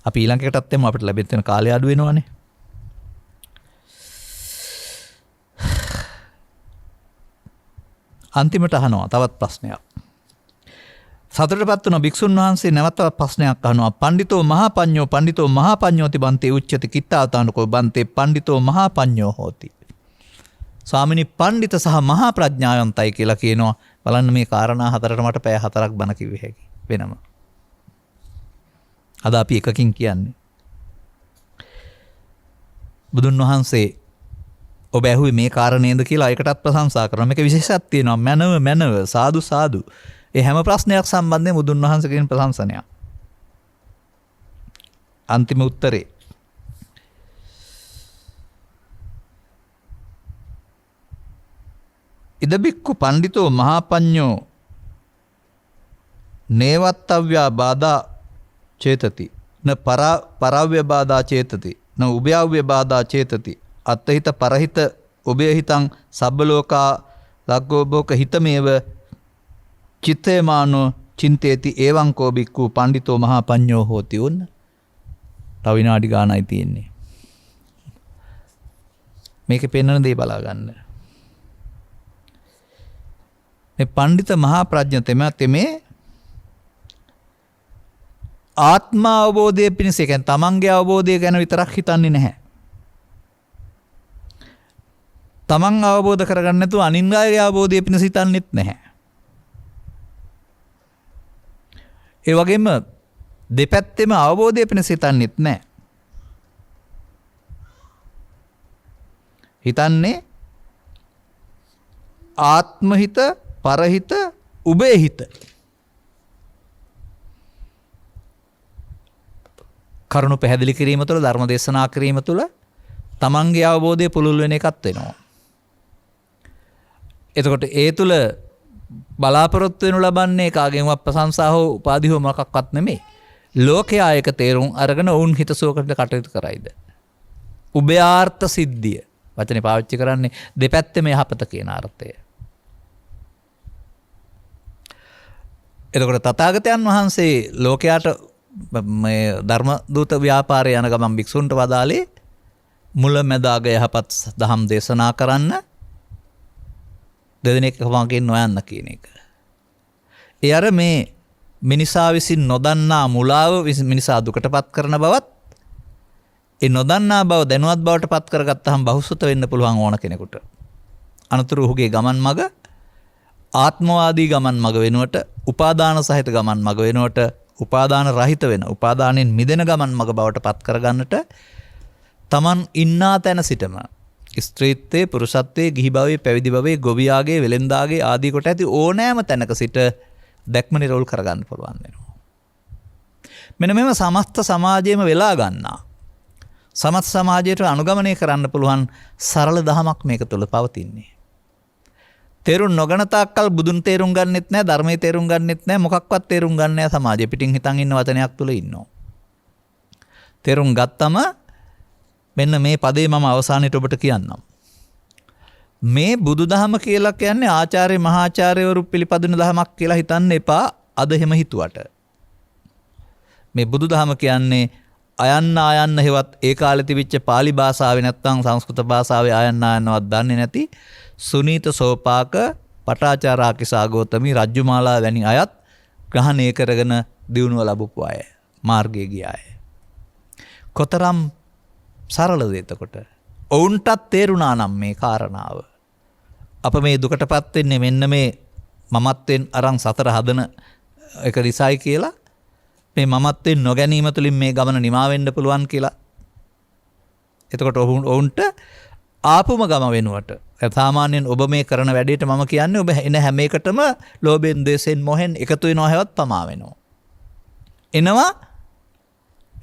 අපි ඊළඟ එකටත් එමු අපිට ලැබෙන කාලය අඩු වෙනවනේ. අන්තිමට අහනවා තවත් ප්‍රශ්නයක්. සතරටපත් වුණ භික්ෂුන් වහන්සේ නැවත ප්‍රශ්නයක් අහනවා. පණ්ඩිතෝ මහා පඤ්ඤෝති බන්තේ උච්චති කිත්තාතානකෝ බන්තේ පණ්ඩිතෝ මහා පඤ්ඤෝ හෝති. ස්වාමිනී පණ්ඩිත සහ මහා ප්‍රඥාවන්තයි කියලා කියනවා. බලන්න මේ කාරණා හතරට මට පැය 4ක් බණ කිව්ව හැකි වෙනම. අද අපි එකකින් කියන්නේ. බුදුන් වහන්සේ ඔබ ඇහුවේ මේ කාරණේද කියලා ඒකටත් ප්‍රශංසා කරනවා. මේක විශේෂයක් තියෙනවා. මනව සාදු. ඒ හැම ප්‍රශ්නයක් සම්බන්ධයෙන් බුදුන් වහන්සේගෙන් ප්‍රශංසනයක්. අන්තිම උත්තරේ. ඉදබික්කු පණ්ඩිතෝ මහාපඤ්ඤෝ නේවත්තව්‍යා බාධා චේතති න පරව්‍ය බාධා චේතති න උභයව්‍ය බාධා චේතති අත්තහිත පරහිත උභයහිතං සබ්බලෝකා ලග්ගෝභෝක හිතමේව චිත්තේමානෝ චින්තේති එවං කෝ බික්කු පණ්ඩිතෝ මහාපඤ්ඤෝ හෝති. උන්න තව විනාඩි ගානයි තියෙන්නේ. මේකේ පෙන්වන දේ බලා ගන්න. මේ පණ්ඩිත මහා ප්‍රඥ තෙමේ ආත්ම අවබෝධය පිණිස කියන්නේ තමන්ගේ අවබෝධය ගැන විතරක් හිතන්නේ නැහැ. තමන් අවබෝධ කරගන්න නැතුව අනින්ගාගේ අවබෝධය පිණිස හිතන්නෙත් නැහැ. ඒ වගේම දෙපැත්තෙම අවබෝධය පිණිස හිතන්නෙත් නැහැ. හිතන්නේ ආත්මහිත පරහිත උභයහිත. කරුණු පැහැදිලි කිරීම තුළ ධර්ම දේශනා කිරීම තුළ තමන්ගේ අවබෝධය පුළුල් වෙන එකත් වෙනවා. එතකොට ඒ තුළ බලාපොරොත්තු වෙනු ලබන්නේ කාගෙන්වත් ප්‍රශංසා හෝ උපාධි හෝ මොකක්වත් නෙමෙයි. ලෝකයා ඒක තේරුම් අරගෙන ඔවුන් හිතසුවකට කටයුතු කරයිද. උභයාර්ථ සිද්ධිය වචනේ පාවිච්චි කරන්නේ දෙපැත්තෙම යහපත කියන අර්ථය. එතකොට තථාගතයන් වහන්සේ ලෝකයාට මේ ධර්ම දූත ව්‍යාපාරය යන ගමන් භික්ෂුන්ට වදාළේ මුල මැද අග යහපත් දහම් දේශනා කරන්න දෙදෙනෙක් වගේ නොයන්න කියන එක. ඒ අර මේ මිනිසා විසින් නොදන්නා මුලාව මිනිසා දුකටපත් කරන බවත් ඒ නොදන්නා බව දැනුවත් බවට පත් කරගත්තාම බහුසුත වෙන්න පුළුවන් ඕන කෙනෙකුට. අනතුරු ඔහුගේ ගමන් මඟ ආත්මවාදී ගමන් මඟ වෙනුවට උපාදාන සහිත ගමන් මඟ වෙනුවට උපාදාන රහිත වෙන උපාදානෙන් මිදෙන ගමන් මඟ බවට පත් කරගන්නට තමන් ඉන්නා තැන සිටම ස්ත්‍රීත්වයේ පුරුෂත්වයේ ගිහි භවයේ පැවිදි භවයේ ගොවියාගේ වෙලෙන්දාගේ ආදී කොට ඇති ඕනෑම තැනක සිට දැක්ම නිරෝල් කරගන්න පුළුවන් වෙනවා. මෙන්න මෙම සමස්ත සමාජයේම වෙලා ගන්නා සමස්ත සමාජයට අනුගමනය කරන්න පුළුවන් සරල දහමක් මේක තුළ පවතින්නේ. තේරුම් නොගන තාක්කල් බුදුන් තේරුම් ගන්නෙත් නැහැ, ධර්මයේ තේරුම් ගන්නෙත් නැහැ, මොකක්වත් තේරුම් ගන්න නැහැ. සමාජය පිටින් හිතන් ඉන්න වචනයක් තුල ඉන්නවා. තේරුම් ගත්තම මෙන්න මේ පදේ මම අවසානයේට ඔබට කියන්නම්. මේ බුදුදහම කියලා කියන්නේ ආචාර්ය මහාචාර්යවරු පිළිපදින දහමක් කියලා හිතන්න එපා අද එහෙම හිතුවට. මේ බුදුදහම කියන්නේ අයන්න හෙවත් ඒ කාලේ තිබිච්ච pāli භාෂාවේ නැත්නම් සංස්කෘත භාෂාවේ අයන්නවත් දන්නේ නැති සුනීත සෝපාක පටාචාරා කිසాగෞතමි රජ්ජුමාලා වැනි අයත් ග්‍රහණය කරගෙන දියුණුව ලැබපු අය මාර්ගයේ ගිය අය. කොතරම් සරලද එතකොට? ඔවුන්ටත් තේරුණා නම් මේ කාරණාව. අප මේ දුකටපත් වෙන්නේ මෙන්න මේ මමත්වෙන් අරන් සතර හදන එක නිසායි කියලා මේ මමත්වෙන් නොගැනීම තුළින් මේ ගමන නිමා වෙන්න පුළුවන් කියලා. එතකොට ඔවුන්ට ආපුම ගම වෙනුවට සාමාන්‍යයෙන් ඔබ මේ කරන වැඩේට මම කියන්නේ ඔබ එන හැම එකටම ලෝභයෙන් ද්වේෂයෙන් මොහෙන් එකතු වෙනවා හැවත් පමා වෙනවා. එනවා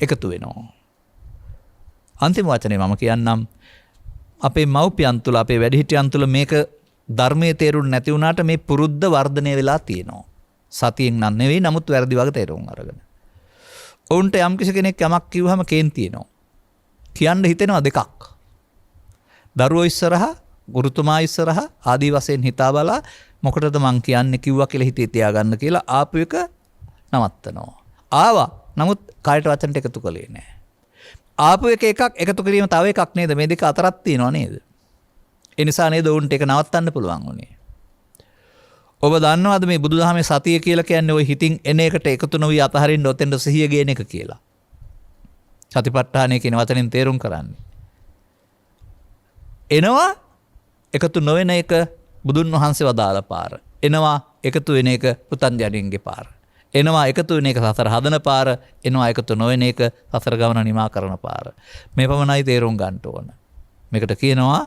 එකතු වෙනවා. අන්තිම වචනේ මම කියන්නම් අපේ මව්පියන් තුළ අපේ වැඩිහිටියන් තුළ මේක ධර්මයේ තේරුම් නැති වුණාට මේ පුරුද්ද වර්ධනය වෙලා තියෙනවා. සතියෙන් නම් නෙවෙයි නමුත් වැරදි වගේ තේරුම් අරගෙන. ඔවුන්ට යම් කිසි කෙනෙක් යමක් කිව්වම කේන්ති එනවා. කියන්න හිතෙනවා දෙකක්. දරුවෝ ඉස්සරහා, ගුරුතුමා ඉස්සරහා ආදී වශයෙන් හිතා බලා මොකටද මං කියන්නේ කිව්වා කියලා හිතේ තියාගන්න කියලා ආපු එක නවත්තනවා. ආවා. නමුත් කායට වචනට එකතු කළේ නැහැ. ආපු එකක් එකතු කිරීම තව එකක් නේද? මේ දෙක අතරක් තියෙනවා නේද? ඒ නිසා නේද උන්ට ඒක නවත්තන්න පුළුවන් උනේ. ඔබ දන්නවද මේ බුදුදහමේ සතිය කියලා කියන්නේ ওই හිතින් එන එකට එකතු නොවි අතහරින්න ඔතෙන්ට සිහිය ගේන එක කියලා. සතිපට්ඨානය කියන වචනෙන් තේරුම් කරන්නේ. එනවා එකතු නොවන එක බුදුන් වහන්සේ වදාළ පාර. එනවා එකතු වෙන එක පුතන්ජනයන්ගේ පාර. එනවා එකතු වෙන එක සසර හදන පාර. එනවා එකතු නොවන එක සසර ගමන නිමා කරන පාර. මේ පමණයි තේරුම් ගන්න ඕන. මේකට කියනවා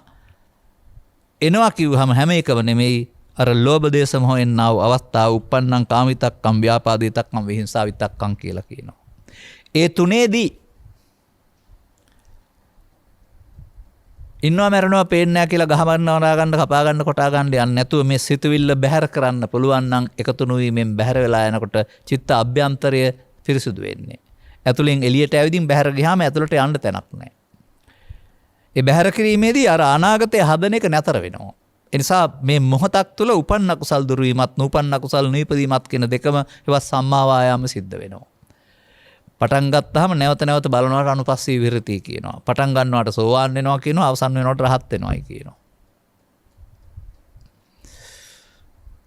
එනවා කිව්වහම හැම එකම නෙමෙයි අර ලෝභ දේශ මොහෙන් ආව අවස්ථාව උප්පන්නං කාමිතක්කම් ව්‍යාපාදිතක්කම් විහිංසාවිතක්කම් කියලා කියනවා. ඒ තුනේදී ඉන්නවා මරනවා පේන්නේ නැහැ කියලා ගහමන්න වරා ගන්න කපා ගන්න කොටා ගන්න යන්නේ නැතුව මේ සිතුවිල්ල බැහැර කරන්න පුළුවන් නම් එකතුණු වීමෙන් බැහැර වෙලා යනකොට චිත්ත අභ්‍යන්තරය පිරිසුදු වෙන්නේ. ඇතුලෙන් එළියට ඇවිදින් බැහැර ගියාම ඇතුලට යන්න තැනක් නැහැ. ඒ බැහැර කිරීමේදී අර අනාගතය හදන එක නැතර වෙනවා. ඒ නිසා මේ මොහොතක් තුළ උපන්න කුසල් දුරු වීමත් නූපන්න කුසල් නීපදීමත් කියන දෙකම ඒවා සම්මා වායාම සිද්ධ වෙනවා. පටන් ගත්තාම නැවත නැවත බලනවාට අනුපස්සී විරති කියනවා. පටන් ගන්නවාට සෝවාන් වෙනවා කියනවා. අවසන් වෙනවාට රහත් වෙනවායි කියනවා.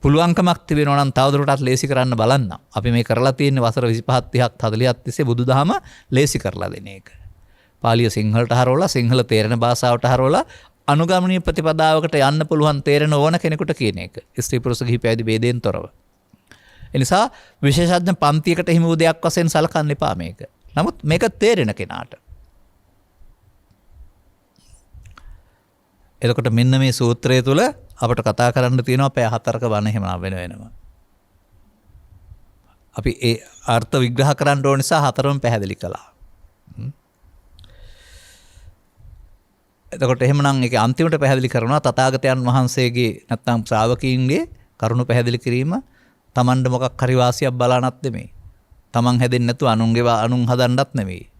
පුළුවන්කමක් තිබෙනවා නම් තවදුරටත් ලේසි කරන්න බලන්න. අපි මේ කරලා තියෙන වසර 25 30ක් 40ක් තිස්සේ බුදුදහම ලේසි කරලා දෙන එක. පාලිය සිංහලට හරවලා සිංහල තේරෙන භාෂාවට හරවලා අනුගමනීය ප්‍රතිපදාවකට යන්න පුළුවන් තේරෙන ඕන කෙනෙකුට කියන එක. ස්ත්‍රී පුරුෂ ගිහි පැවිදි ભેදයෙන් තොරව. ඒ නිසා විශේෂඥ පන්තියකට හිමි වූ දෙයක් වශයෙන් සලකන්න එපා මේක. නමුත් මේක තේරෙන කෙනාට. එතකොට මෙන්න මේ සූත්‍රය තුල අපට කතා කරන්න තියෙනවා පැය 4ක බණ එහෙම වෙන වෙනම. අපි ඒ අර්ථ විග්‍රහ කරන්න ඕන නිසා හතරම පැහැදිලි කළා. එතකොට එහෙමනම් ඒක අන්තිමට පැහැදිලි කරනවා තථාගතයන් වහන්සේගේ නැත්නම් ශ්‍රාවකීන්ගේ කරුණ පැහැදිලි කිරීම තමන්ට මොකක් හරි වාසියක් බලානත් නෙමෙයි. තමන් හැදෙන්නේ නැතුව අනුන්ගේ අනුන් හදන්නත් නෙමෙයි.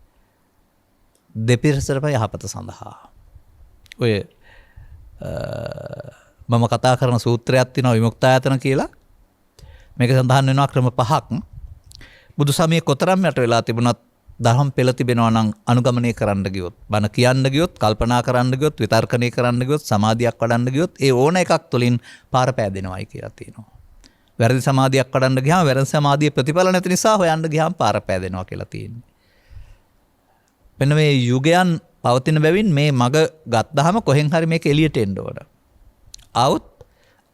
දෙපිරිසටම යහපත සඳහා. ඔය මම කතා කරන සූත්‍රයක් තියෙනවා විමුක්තායතන කියලා. මේක සඳහන් වෙනවා ක්‍රම 5ක්. බුදු සමයේ කොතරම් යට වෙලා තිබුණත් දහම් පෙළ තිබෙනවා නම් අනුගමනය කරන්න ගියොත්, බණ කියන්න ගියොත්, කල්පනා කරන්න ගියොත්, විතර්කණය කරන්න ගියොත්, සමාධියක් වඩන්න ගියොත් ඒ ඕන එකක් තුළින් පාර පෑදෙනවයි කියලා තියෙනවා. වැරදි සමාධියක් වඩන්න ගියාම වැරදි සමාධියේ ප්‍රතිඵල නැති නිසා හොයන්න ගියාම පාර පෑදෙනවා කියලා තියෙනවා. මෙන්න මේ යුගයන් පවතින බැවින් මේ මග ගත්තාම කොහෙන් හරි මේක එළියට එන්න ඕන. આવුත්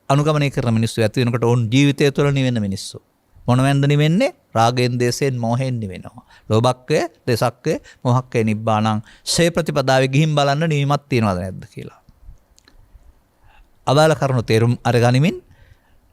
අනුගමනය කරන මිනිස්සු ඇති වෙනකොට ඕන් ජීවිතය තුළ නිවෙන මිනිස්සු. මොනවෙන්ද නිවෙන්නේ? රාගයෙන්, දේශයෙන්, මෝහයෙන් නිවෙනවා. ලෝභක්කය, දේශක්කය, මෝහක්කය නිබ්බාණං සේ ප්‍රතිපදාවේ ගිහින් බලන්න නිවීමක් තියනවද නැද්ද කියලා. අදාළ කරුණු තේරුම් අරගනිමින්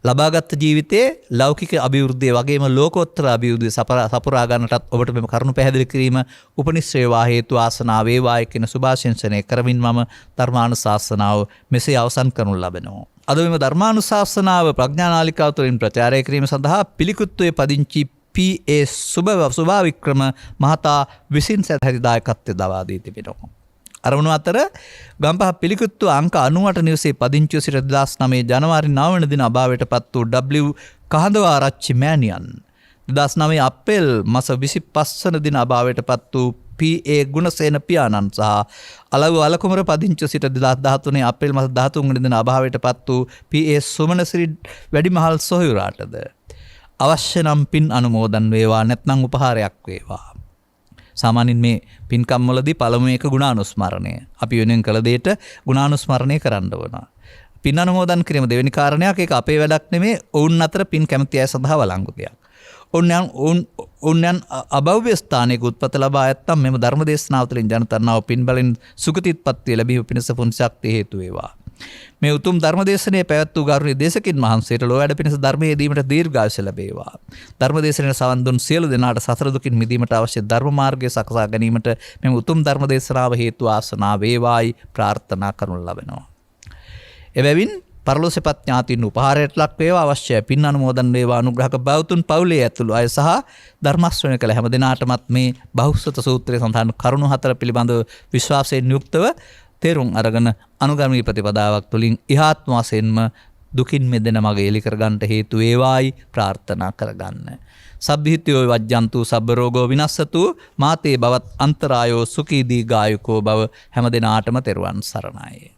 ලබාගත් ජීවිතයේ ලෞකික අභිවෘද්ධිය වගේම ලෝකෝත්තර අභිවෘද්ධිය සපුරා ගන්නටත් ඔබට මෙම කරුණු පැහැදිලි කිරීම උපනිශ්‍රේවා හේතු ආසනාව වේවායි කියන සුභාශිංසනය කරමින් මම ධර්මානුශාසනාව මෙසේ අවසන් කරනු ලබනවා. අද මෙම ධර්මානුශාසනාව ප්‍රඥානාලිකාව තුළින් ප්‍රචාරය කිරීම සඳහා පිළිකුත්වයේ පදිංචි පී.ඒ. සුභාවික්‍රම මහතා විසින් සැදැහැති දායකත්වය දවා දී තිබෙනවා. අරමුණු අතර ගම්පහ පිළිකුත්තු අංක 98 නිවසේ පදිංචිව සිට 2009 ජනවාරි 9 වන දින අභාවයට පත් වූ W. කහඳවාරච්චි මෑණියන් 2009 අප්‍රේල් මාස 25 වන දින අභාවයට පත් වූ පී.ඒ. ගුණසේන පියාණන් සහ අලව අලකුමර පදිංචිව සිට 2013 අප්‍රේල් මාස 13 වන දින අභාවයට පත් වූ පී.ඒ. සුමනසිරි වැඩිමහල් සොහොයුරාටද අවශ්‍ය නම් පින් අනුමෝදන් වේවා නැත්නම් උපහාරයක් වේවා. සාමාන්‍යයෙන් මේ පින්කම් වලදී පළමු එක ගුණානුස්මරණය. අපි වෙනුවෙන් කළ දෙයට ගුණානුස්මරණය කරන්න ඕන. පින් අනුමෝදන් කිරීම දෙවෙනි කාරණයක්. ඒක අපේ වැඩක් නෙමෙයි. ඔවුන් අතර පින් කැමැති අය සඳහා වළංගු දෙයක්. ඔවුන් අභව්‍ය ස්ථානයක උත්පත ලබා ඇත්තම් මෙම ධර්ම දේශනාව තුළින් ජනතරනාව පින් බලෙන් සුගතිත්පත්තිය ලැබීම පිණිස පුණ්‍ය ශක්තිය හේතු වේවා. මේ උතුම් ධර්මදේශනයේ පැවැත් වූ ගෞරවනීය දේශකින් වහන්සේට ලෝ වැඩ පිණිස ධර්මයේ දීමට දීර්ඝායුෂ ලැබේවා. ධර්මදේශනයේ සවන් දුන් සියලු දෙනාට සතර දුකින් මිදීමට අවශ්‍ය ධර්ම මාර්ගය සකසා ගැනීමට මෙම උතුම් ධර්මදේශනාව හේතු වාසනා වේවායි ප්‍රාර්ථනා කරනු ලබනවා. එබැවින් පරලෝසෙපත් ඥාතීන් උපහාරයට ලක් වේවා, අවශ්‍ය පින් අනුමෝදන් වේවා. අනුග්‍රහක බෞතුන් පවුලේ ඇතුළු අය සහ ධර්ම ශ්‍රවණය කළ හැම දිනාටමත් මේ බහුසුත සූත්‍රයේ සඳහන් කරුණු 4 පිළිබඳව විශ්වාසයෙන් යුක්තව තේරුම් අරගෙන අනුගමනීය ප්‍රතිපදාවක් තුළින් ඉහාත්ම වශයෙන්ම දුකින් මිදෙන මඟ එලි කරගන්නට හේතු වේවායි ප්‍රාර්ථනා කරගන්න. සබ්බිහිත්‍යෝ වජ්ජන්තු සබ්බ රෝගෝ විනස්සතු මාතේ බවත් අන්තරායෝ සුඛී දීඝායුකෝ බව හැම දිනාටම තෙරුවන් සරණයි.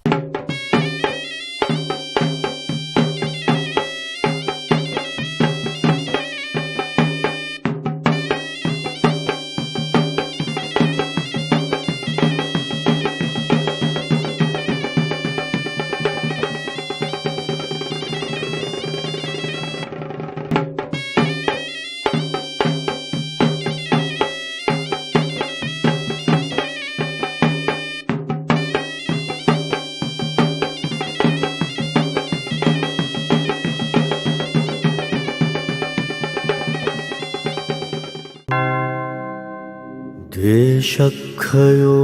දේශක්ඛයෝ